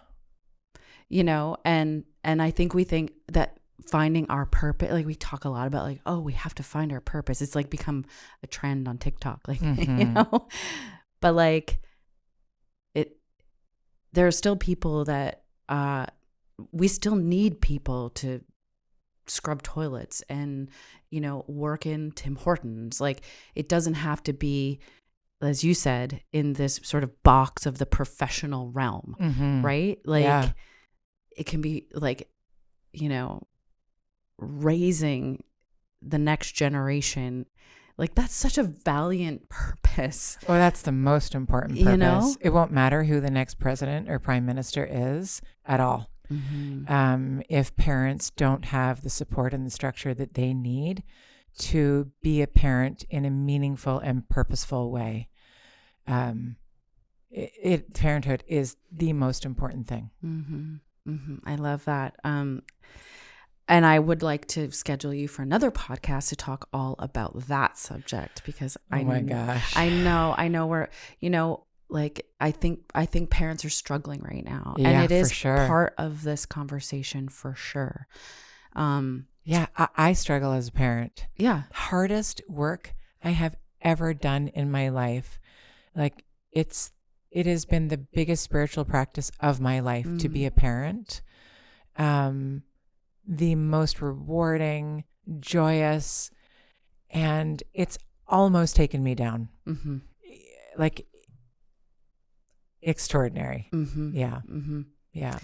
And I think we think that finding our purpose, like we talk a lot about like, oh, we have to find our purpose. It's like become a trend on TikTok, like, but like there are still people that we still need people to scrub toilets and, work in Tim Hortons. Like it doesn't have to be, as you said, in this sort of box of the professional realm, right? Like it can be like, raising the next generation. Like that's such a valiant purpose. Well, that's the most important purpose. It won't matter who the next president or prime minister is at all. If parents don't have the support and the structure that they need to be a parent in a meaningful and purposeful way, parenthood is the most important thing. I love that. And I would like to schedule you for another podcast to talk all about that subject, because oh my gosh, I know we're, like I think parents are struggling right now, yeah, and it is sure. part of this conversation for sure. I struggle as a parent. Yeah, hardest work I have ever done in my life. Like it has been the biggest spiritual practice of my life to be a parent. The most rewarding, joyous, and it's almost taken me down. Like extraordinary. Yeah. Yeah.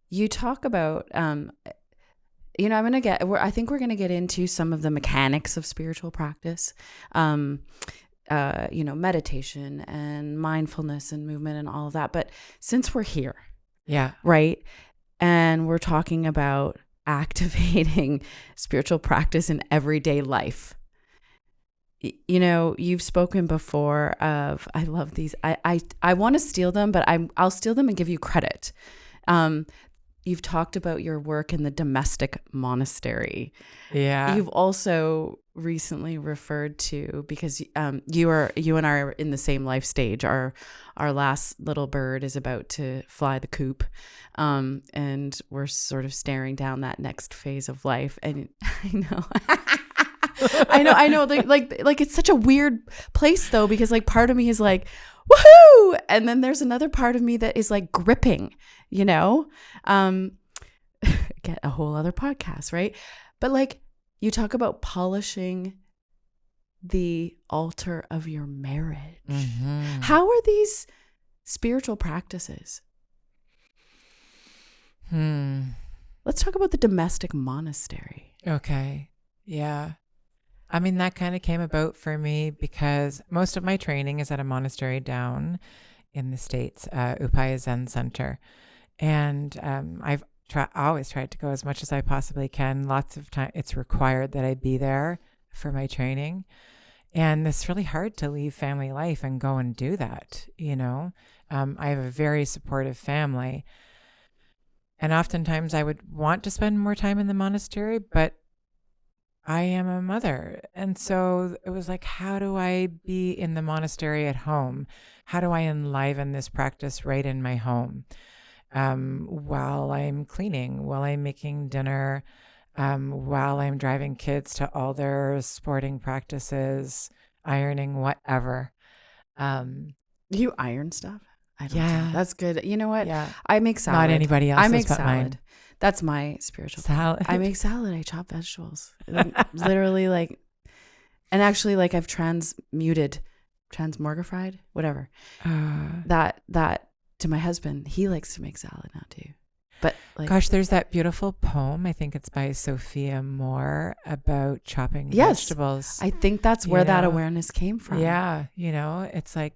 You talk about, I think we're going to get into some of the mechanics of spiritual practice, meditation and mindfulness and movement and all of that. But since we're here, yeah, right, and we're talking about activating spiritual practice in everyday life. You know, you've spoken before of, I love these. I want to steal them, but I'll steal them and give you credit. You've talked about your work in the domestic monastery. Yeah. You've also recently referred to, because you and I are in the same life stage. Our last little bird is about to fly the coop, and we're sort of staring down that next phase of life. And I know. I know. Like it's such a weird place though, because like part of me is like, woohoo! And then there's another part of me that is like gripping, you know? Get a whole other podcast, right? But like you talk about polishing the altar of your marriage. Mm-hmm. How are these spiritual practices? Let's talk about the domestic monastery. Okay. Yeah. I mean, that kind of came about for me because most of my training is at a monastery down in the States, Upaya Zen Center. And I've always tried to go as much as I possibly can. Lots of time, it's required that I be there for my training. And it's really hard to leave family life and go and do that, you know. I have a very supportive family. And oftentimes I would want to spend more time in the monastery, but I am a mother. And so it was like, how do I be in the monastery at home? How do I enliven this practice right in my home? While I'm cleaning, while I'm making dinner, while I'm driving kids to all their sporting practices, ironing, whatever. You iron stuff? I don't Yeah. know. That's good. You know what? Yeah. I make salad. Not anybody else's I make but salad. mine. That's my spiritual Salad. I make salad. I chop vegetables. Literally, like, and actually, like, I've transmogrified, whatever. That to my husband, he likes to make salad now too. But like, gosh, there's that beautiful poem. I think it's by Sophia Moore about chopping vegetables. I think that's where that awareness came from. Yeah, you know, it's like,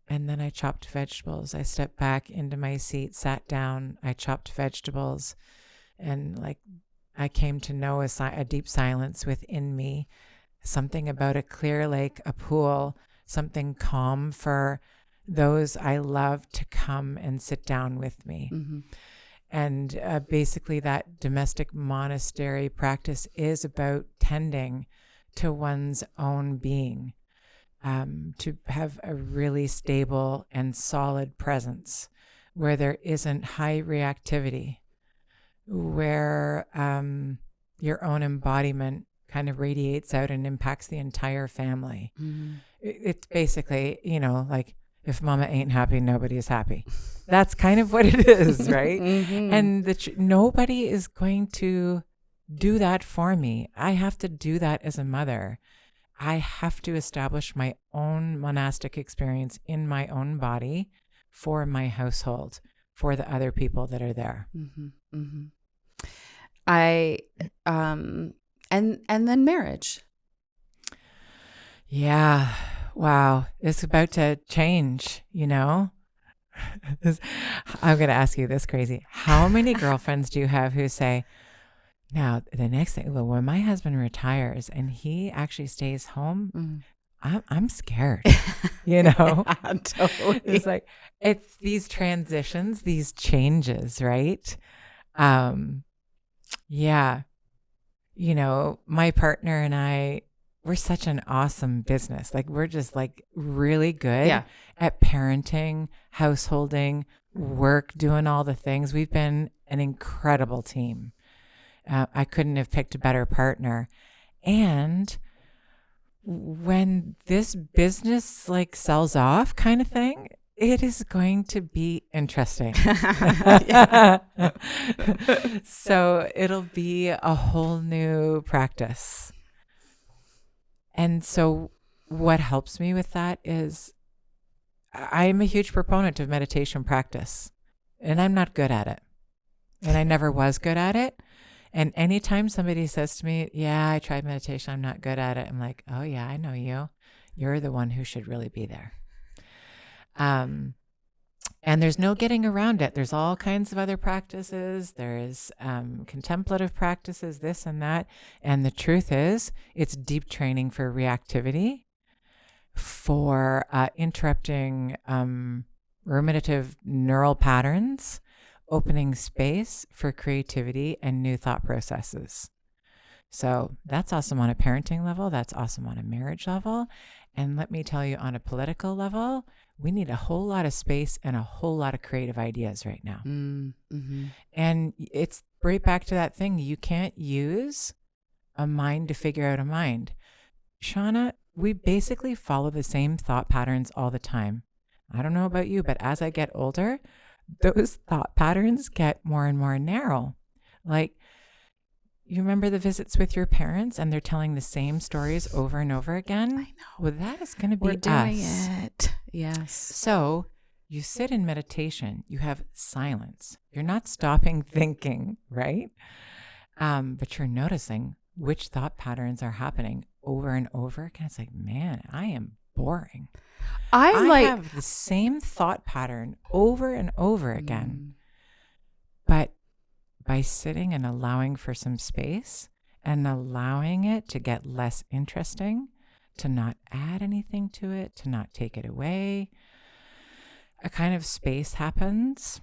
and then I chopped vegetables. I stepped back into my seat, sat down. I chopped vegetables, and like, I came to know a deep silence within me. Something about a clear lake, a pool, something calm for those I love to come and sit down with me. Mm-hmm. And basically that domestic monastery practice is about tending to one's own being, to have a really stable and solid presence where there isn't high reactivity, where your own embodiment kind of radiates out and impacts the entire family. Mm-hmm. It's basically, you know, like, if mama ain't happy, nobody's happy. That's kind of what it is, right? Mm-hmm. And nobody is going to do that for me. I have to do that as a mother. I have to establish my own monastic experience in my own body for my household, for the other people that are there. Mm-hmm. Mm-hmm. And then marriage. Yeah. Wow. It's about to change, you know? I'm going to ask you this crazy. How many girlfriends do you have who say, now the next thing, well, when my husband retires and he actually stays home, I'm scared, you know? Yeah, totally. It's like, it's these transitions, these changes, right? Yeah. You know, my partner and I, we're such an awesome business. Like, we're just like really good at parenting, householding, work, doing all the things. We've been an incredible team. I couldn't have picked a better partner. And when this business like sells off kind of thing, it is going to be interesting. So it'll be a whole new practice. And so what helps me with that is I'm a huge proponent of meditation practice, and I'm not good at it. And I never was good at it. And anytime somebody says to me, yeah, I tried meditation, I'm not good at it, I'm like, oh yeah, I know you. You're the one who should really be there. And And there's no getting around it. There's all kinds of other practices. There's contemplative practices, this and that. And the truth is, it's deep training for reactivity, for interrupting ruminative neural patterns, opening space for creativity and new thought processes. So that's awesome on a parenting level. That's awesome on a marriage level. And let me tell you, on a political level, we need a whole lot of space and a whole lot of creative ideas right now. Mm-hmm. And it's right back to that thing. You can't use a mind to figure out a mind. Shauna, we basically follow the same thought patterns all the time. I don't know about you, but as I get older, those thought patterns get more and more narrow. Like, you remember the visits with your parents and they're telling the same stories over and over again? I know. Well, that is going to be We're doing us. it. Yes. So you sit in meditation, you have silence. You're not stopping thinking, right? But you're noticing which thought patterns are happening over and over again. It's like, man, I am boring. I have the same thought pattern over and over again. But by sitting and allowing for some space and allowing it to get less interesting, to not add anything to it, to not take it away, a kind of space happens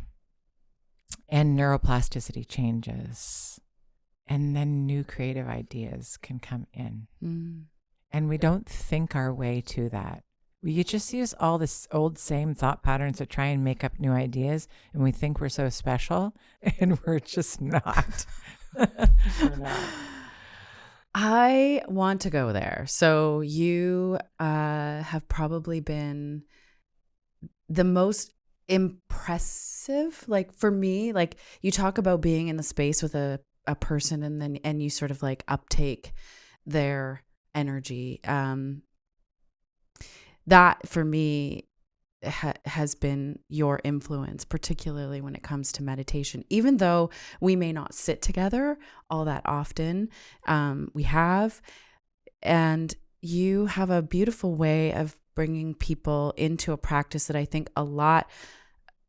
and neuroplasticity changes. And then new creative ideas can come in. And we don't think our way to that. We just use all this old same thought patterns to try and make up new ideas, and we think we're so special, and we're just not. We're not. I want to go there. So you have probably been the most impressive, like for me, like you talk about being in the space with a person and you sort of like uptake their energy. That for me has been your influence, particularly when it comes to meditation. Even though we may not sit together all that often, we have, and you have a beautiful way of bringing people into a practice that I think a lot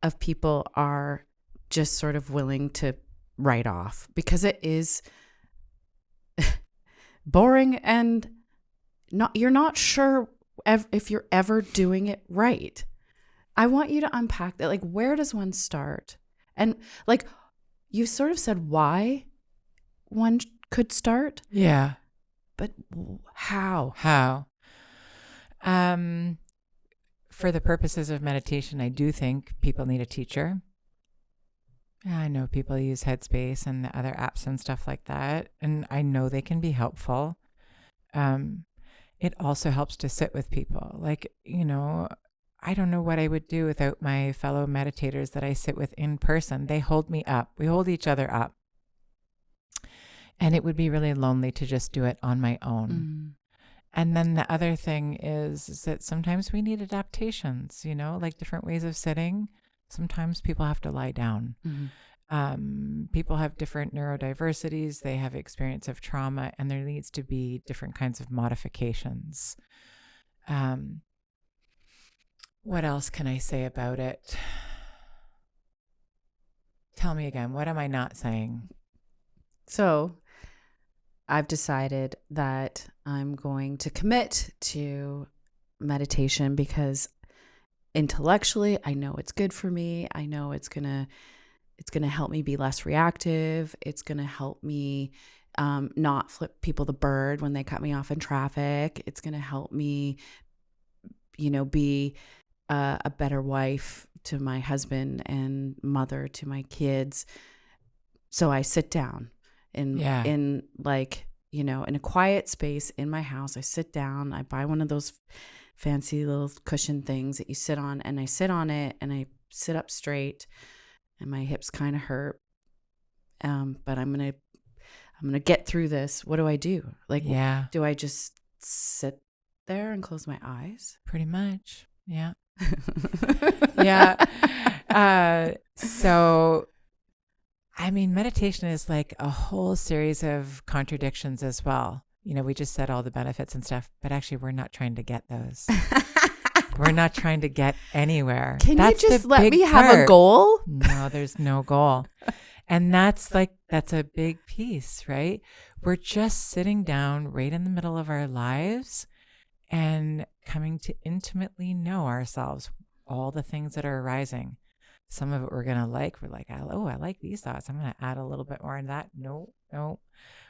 of people are just sort of willing to write off because it is boring and you're not sure if you're ever doing it right. I want you to unpack that. Like, where does one start? And like, you sort of said why one could start. Yeah. But how? How? For the purposes of meditation, I do think people need a teacher. I know people use Headspace and the other apps and stuff like that, and I know they can be helpful. It also helps to sit with people. Like, I don't know what I would do without my fellow meditators that I sit with in person. They hold me up. We hold each other up. And it would be really lonely to just do it on my own. And then the other thing is that sometimes we need adaptations, like different ways of sitting. Sometimes people have to lie down. People have different neurodiversities. They have experience of trauma, and there needs to be different kinds of modifications. What else can I say about it? Tell me again. What am I not saying? So I've decided that I'm going to commit to meditation because intellectually, I know it's good for me. I know it's gonna help me be less reactive. It's gonna help me not flip people the bird when they cut me off in traffic. It's gonna help me, be a better wife to my husband and mother to my kids. So I sit down in a quiet space in my house. I sit down. I buy one of those fancy little cushion things that you sit on, and I sit on it and I sit up straight, and my hips kind of hurt. But I'm gonna get through this. What do I do? Do I just sit there and close my eyes? Pretty much. Yeah. Yeah. So, I mean, meditation is like a whole series of contradictions as well. We just said all the benefits and stuff, but actually we're not trying to get those. We're not trying to get anywhere. Can That's you just the let big me have a part. goal? No, there's no goal. And that's a big piece, right? We're just sitting down right in the middle of our lives and coming to intimately know ourselves, all the things that are arising. Some of it we're going to like. We're like, oh, I like these thoughts. I'm going to add a little bit more in that. No.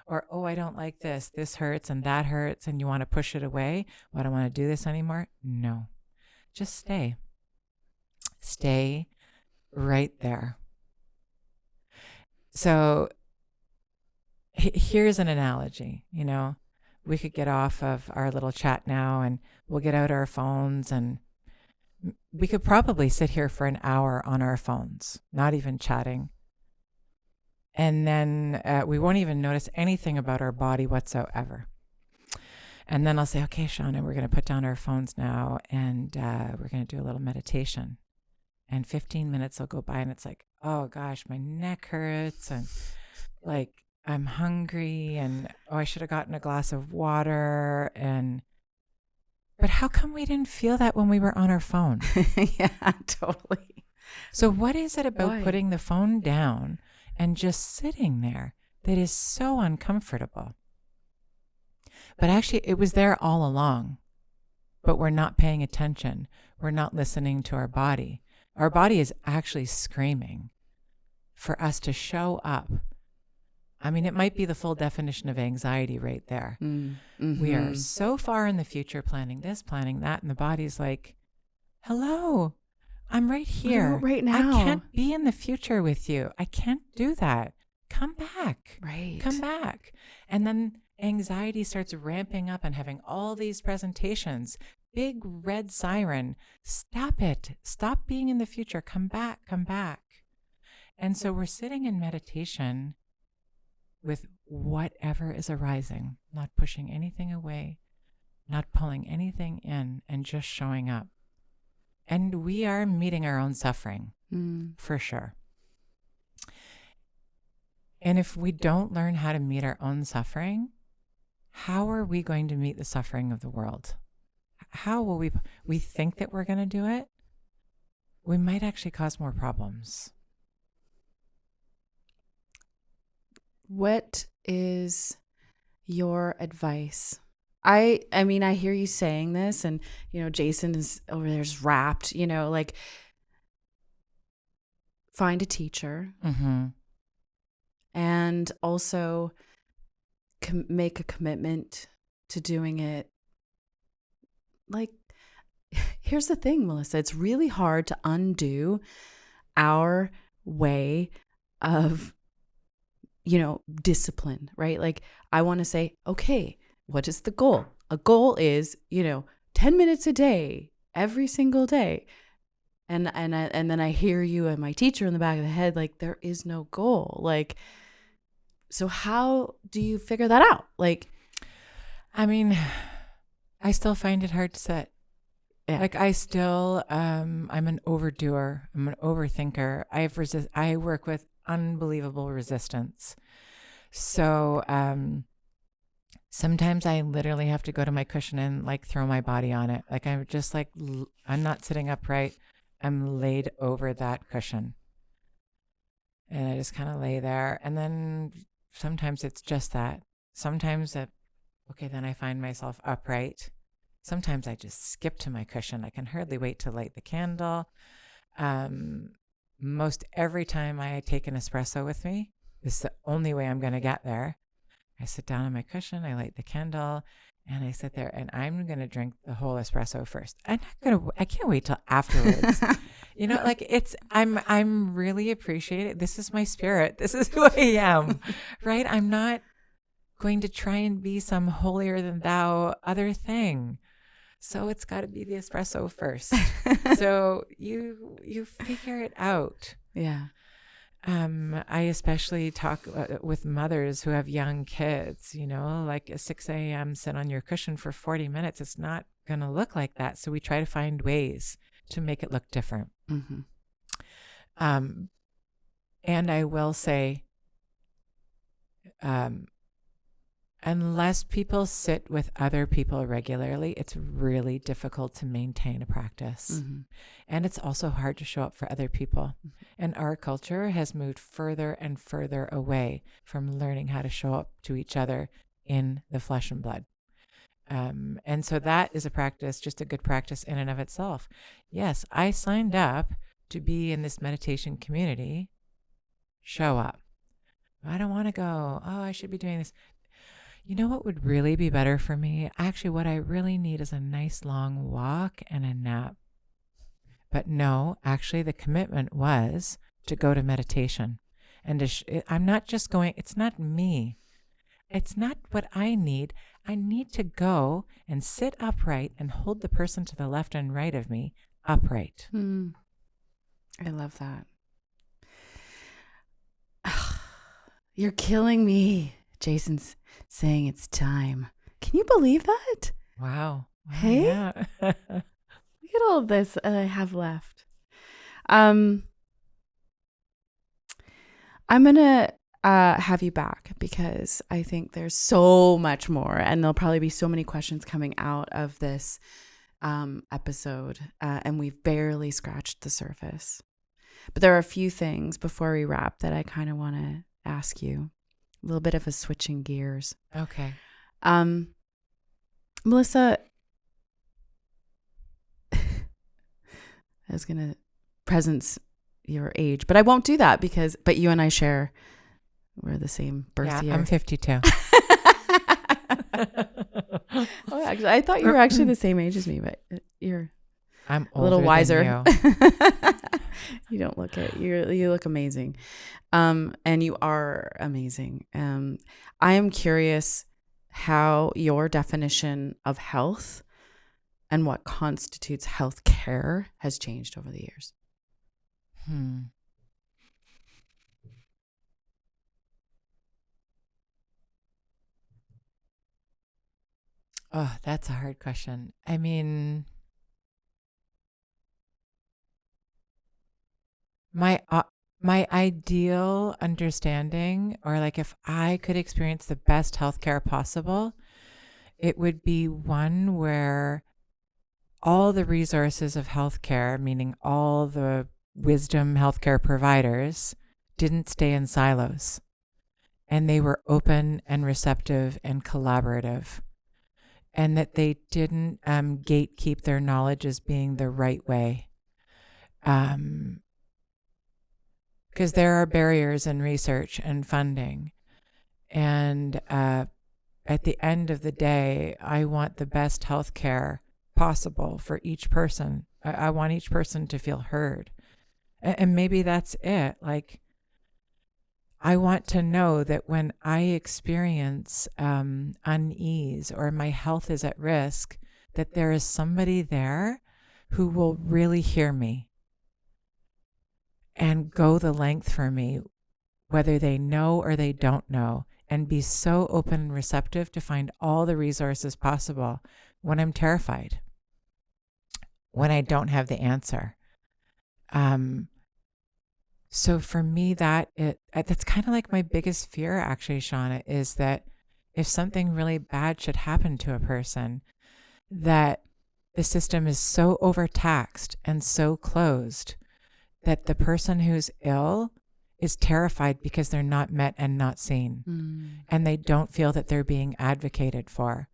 Or, oh, I don't like this. This hurts and that hurts. And you want to push it away. Well, I don't want to do this anymore. No, just stay. Stay right there. So here's an analogy, we could get off of our little chat now and we'll get out our phones, and we could probably sit here for an hour on our phones, not even chatting. And then we won't even notice anything about our body whatsoever. And then I'll say, okay, Shauna, we're going to put down our phones now and we're going to do a little meditation. And 15 minutes will go by and it's like, oh gosh, my neck hurts and like I'm hungry and oh, I should have gotten a glass of water. But how come we didn't feel that when we were on our phone? Yeah, totally. So what is it about Why? putting the phone down and just sitting there that is so uncomfortable? But actually, it was there all along, but we're not paying attention. We're not listening to our body. Our body is actually screaming for us to show up. I mean, it might be the full definition of anxiety right there. Mm-hmm. We are so far in the future planning this, planning that, and the body's like, hello, I'm right here. Right now. I can't be in the future with you. I can't do that. Come back. Right. Come back. And then anxiety starts ramping up and having all these presentations. Big red siren. Stop it. Stop being in the future. Come back. Come back. And so we're sitting in meditation with whatever is arising, not pushing anything away, not pulling anything in, and just showing up. And we are meeting our own suffering, for sure. And if we don't learn how to meet our own suffering, how are we going to meet the suffering of the world? How will we think that we're going to do it? We might actually cause more problems. What is your advice? I mean, I hear you saying this, and Jason is over there's wrapped, like find a teacher, and also make a commitment to doing it. Like, here's the thing, Melissa, it's really hard to undo our way of discipline, right? Like, I want to say, okay, what is the goal? A goal is, 10 minutes a day, every single day. And then I hear you and my teacher in the back of the head, like, there is no goal. Like, so how do you figure that out? Like, I mean, I still find it hard to set. Yeah. Like I still, I'm an overdoer. I'm an overthinker. I work with unbelievable resistance. So sometimes I literally have to go to my cushion and like throw my body on it. Like I'm just like, I'm not sitting upright. I'm laid over that cushion. And I just kind of lay there. And then sometimes it's just that. Sometimes then I find myself upright. Sometimes I just skip to my cushion. I can hardly wait to light the candle. Most every time I take an espresso with me, this is the only way I'm going to get there. I sit down on my cushion, I light the candle, and I sit there and I'm going to drink the whole espresso first. I can't wait till afterwards. I'm really appreciated. This is my spirit. This is who I am, right? I'm not going to try and be some holier than thou other thing. So it's got to be the espresso first. So you figure it out. Yeah. I especially talk with mothers who have young kids, like at 6 a.m. sit on your cushion for 40 minutes. It's not going to look like that. So we try to find ways to make it look different. Mm-hmm. And I will say, unless people sit with other people regularly, it's really difficult to maintain a practice. Mm-hmm. And it's also hard to show up for other people. Mm-hmm. And our culture has moved further and further away from learning how to show up to each other in the flesh and blood. And so that is a practice, just a good practice in and of itself. Yes, I signed up to be in this meditation community. Show up. I don't want to go. Oh, I should be doing this. You know what would really be better for me? Actually, what I really need is a nice long walk and a nap. But no, actually, the commitment was to go to meditation. And I'm not just going, it's not me. It's not what I need. I need to go and sit upright and hold the person to the left and right of me upright. I love that. You're killing me. Jason's saying it's time. Can you believe that? Wow. Hey? Yeah. Look at all this I have left. I'm going to have you back because I think there's so much more, and there'll probably be so many questions coming out of this episode, and we've barely scratched the surface. But there are a few things before we wrap that I kind of want to ask you. A little bit of a switching gears. Okay. Melissa, I was going to presence your age, but I won't do that but you and I we're the same birth year. I'm 52. Oh, actually, I thought you were actually the same age as me, but I'm a little wiser. Than you don't look it. You look amazing. And you are amazing. I am curious how your definition of health and what constitutes health care has changed over the years. Oh, that's a hard question. I mean, my ideal understanding, or like if I could experience the best healthcare possible, it would be one where all the resources of healthcare, meaning all the wisdom healthcare providers, didn't stay in silos, and they were open and receptive and collaborative, and that they didn't gatekeep their knowledge as being the right way. Because there are barriers in research and funding. And at the end of the day, I want the best healthcare possible for each person. I want each person to feel heard. And maybe that's it. Like, I want to know that when I experience unease or my health is at risk, that there is somebody there who will really hear me and go the length for me, whether they know or they don't know, and be so open and receptive to find all the resources possible when I'm terrified, when I don't have the answer. So for me, that's kind of like my biggest fear, actually, Shauna, is that if something really bad should happen to a person, that the system is so overtaxed and so closed that the person who's ill is terrified because they're not met and not seen, and they don't feel that they're being advocated for.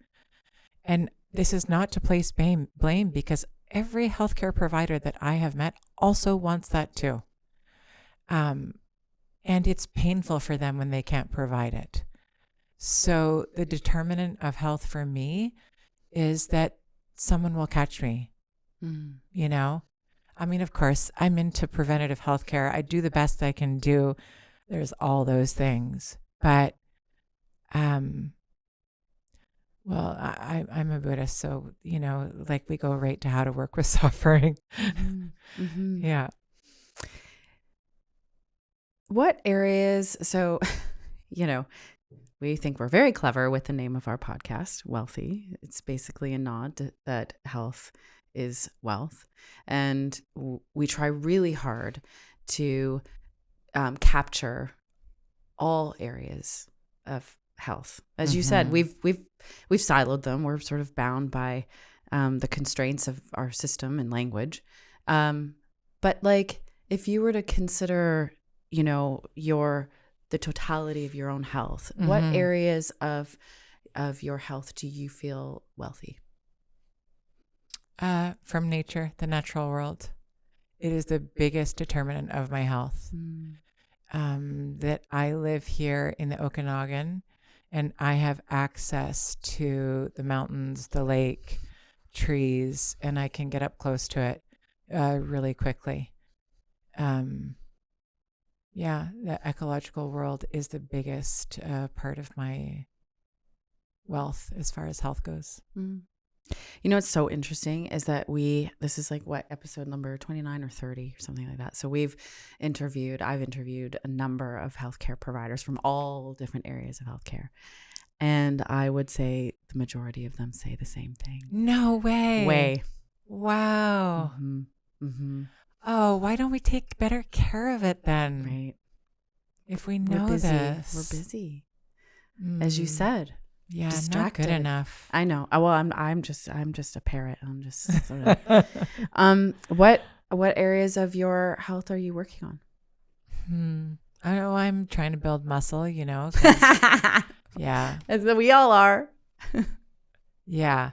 And this is not to place blame, because every healthcare provider that I have met also wants that too. And it's painful for them when they can't provide it. So the determinant of health for me is that someone will catch me, you know? I mean, of course, I'm into preventative healthcare. I do the best I can do. There's all those things. But, I'm a Buddhist, so, like we go right to how to work with suffering. Yeah. What areas, so, we think we're very clever with the name of our podcast, Wealthy. It's basically a nod that health is wealth. And we try really hard to capture all areas of health. As you said, we've siloed them. We're sort of bound by the constraints of our system and language. But like, if you were to consider, the totality of your own health, what areas of your health do you feel wealthy? From nature, the natural world. It is the biggest determinant of my health. That I live here in the Okanagan, and I have access to the mountains, the lake, trees, and I can get up close to it really quickly. The ecological world is the biggest part of my wealth as far as health goes. What's so interesting is that this is like what, episode number 29 or 30 or something like that. So I've interviewed a number of healthcare providers from all different areas of healthcare. And I would say the majority of them say the same thing. No way. Wow. Oh, why don't we take better care of it then? Right. If we know this. We're busy. As you said. Yeah, distracted. Not good enough. I know. Well, I'm just a parrot. I'm just sort of. What areas of your health are you working on? I know I'm trying to build muscle, Yeah. As we all are. Yeah.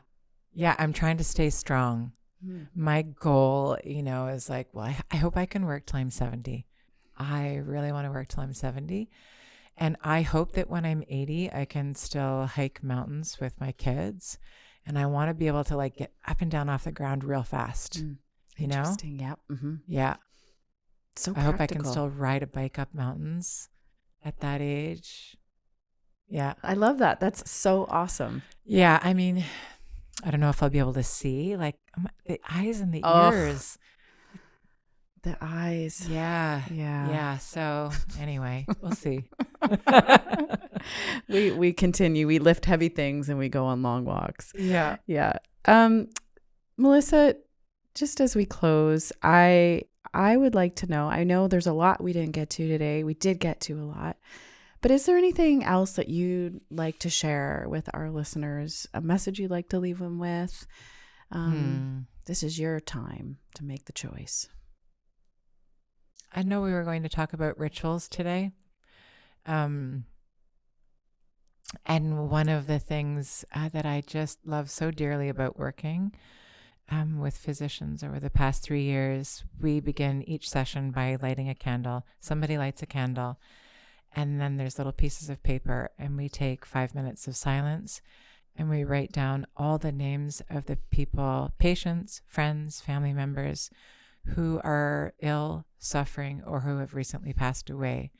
I'm trying to stay strong. My goal, is like, well, I hope I can work till I'm 70. I really want to work till I'm 70. And I hope that when I'm 80, I can still hike mountains with my kids. And I want to be able to like get up and down off the ground real fast. Interesting. Yeah. Yeah. So I hope I can still ride a bike up mountains at that age. Yeah. I love that. That's so awesome. Yeah. I mean, I don't know if I'll be able to see like the eyes and the ears. The eyes. Yeah. So anyway, we'll see. We continue. We lift heavy things and we go on long walks. Yeah. Melissa, just as we close, I would like to know, I know there's a lot we didn't get to today. We did get to a lot. But is there anything else that you'd like to share with our listeners? A message you'd like to leave them with? This is your time to make the choice. I know we were going to talk about rituals today. And one of the things that I just love so dearly about working with physicians over the past 3 years, we begin each session by lighting a candle. Somebody lights a candle, and then there's little pieces of paper, and we take 5 minutes of silence, and we write down all the names of the people, patients, friends, family members, who are ill, suffering, or who have recently passed away.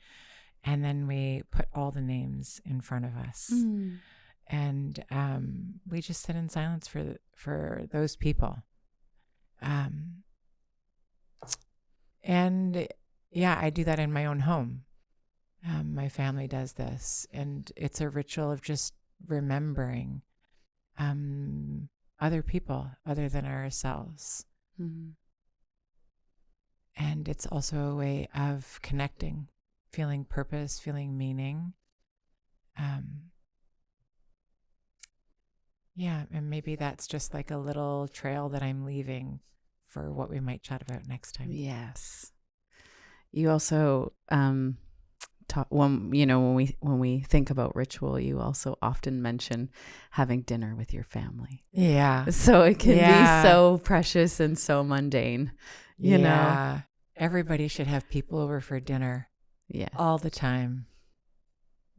And then we put all the names in front of us. And we just sit in silence for those people. And yeah, I do that in my own home. My family does this. And it's a ritual of just remembering other people other than ourselves. And it's also a way of connecting, feeling purpose, feeling meaning. And maybe that's just like a little trail that I'm leaving for what we might chat about next time. Yes. You also when we think about ritual, you also often mention having dinner with your family. Yeah. So it can be so precious and so mundane. You know, everybody should have people over for dinner. Yeah. All the time.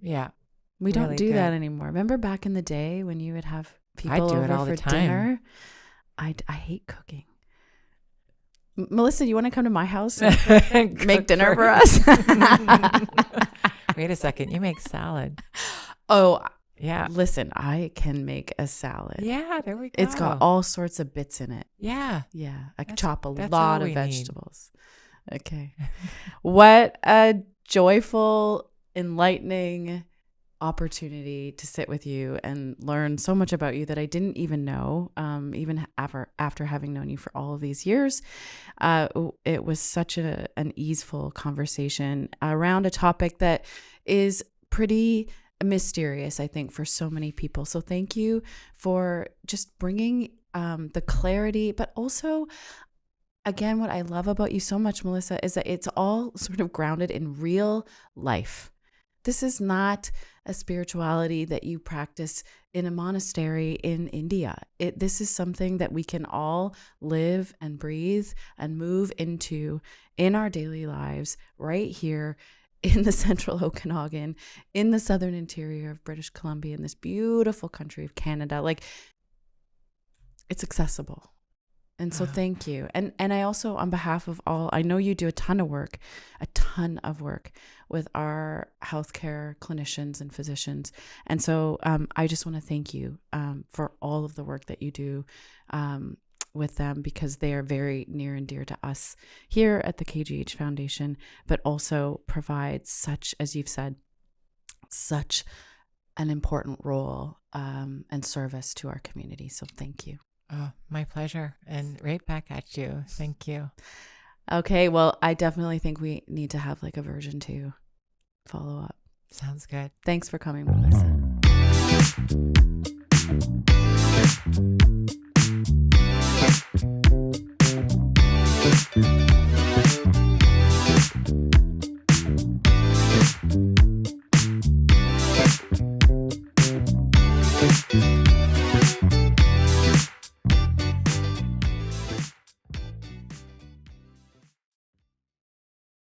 Yeah. We don't do that anymore. Remember back in the day when you would have people over for dinner? I hate cooking. Melissa, you want to come to my house and make dinner for us? Wait a second. You make salad. Oh, yeah. Listen, I can make a salad. Yeah, there we go. It's got all sorts of bits in it. Yeah. Yeah. I chop a lot of vegetables. Okay. What a joyful, enlightening opportunity to sit with you and learn so much about you that I didn't even know, even after having known you for all of these years. It was such an easeful conversation around a topic that is pretty mysterious, I think, for so many people. So thank you for just bringing the clarity, but also, again, what I love about you so much, Melissa, is that it's all sort of grounded in real life. This is not a spirituality that you practice in a monastery in India. This is something that we can all live and breathe and move into in our daily lives right here in the central Okanagan, in the southern interior of British Columbia, in this beautiful country of Canada. Like, it's accessible. And so thank you. And I also, on behalf of all, I know you do a ton of work with our healthcare clinicians and physicians. And so I just want to thank you for all of the work that you do with them, because they are very near and dear to us here at the KGH Foundation, but also provide such, as you've said, such an important role and service to our community. So thank you. Oh, my pleasure. And right back at you. Thank you. Okay. Well, I definitely think we need to have like a version 2 follow up. Sounds good. Thanks for coming, Melissa.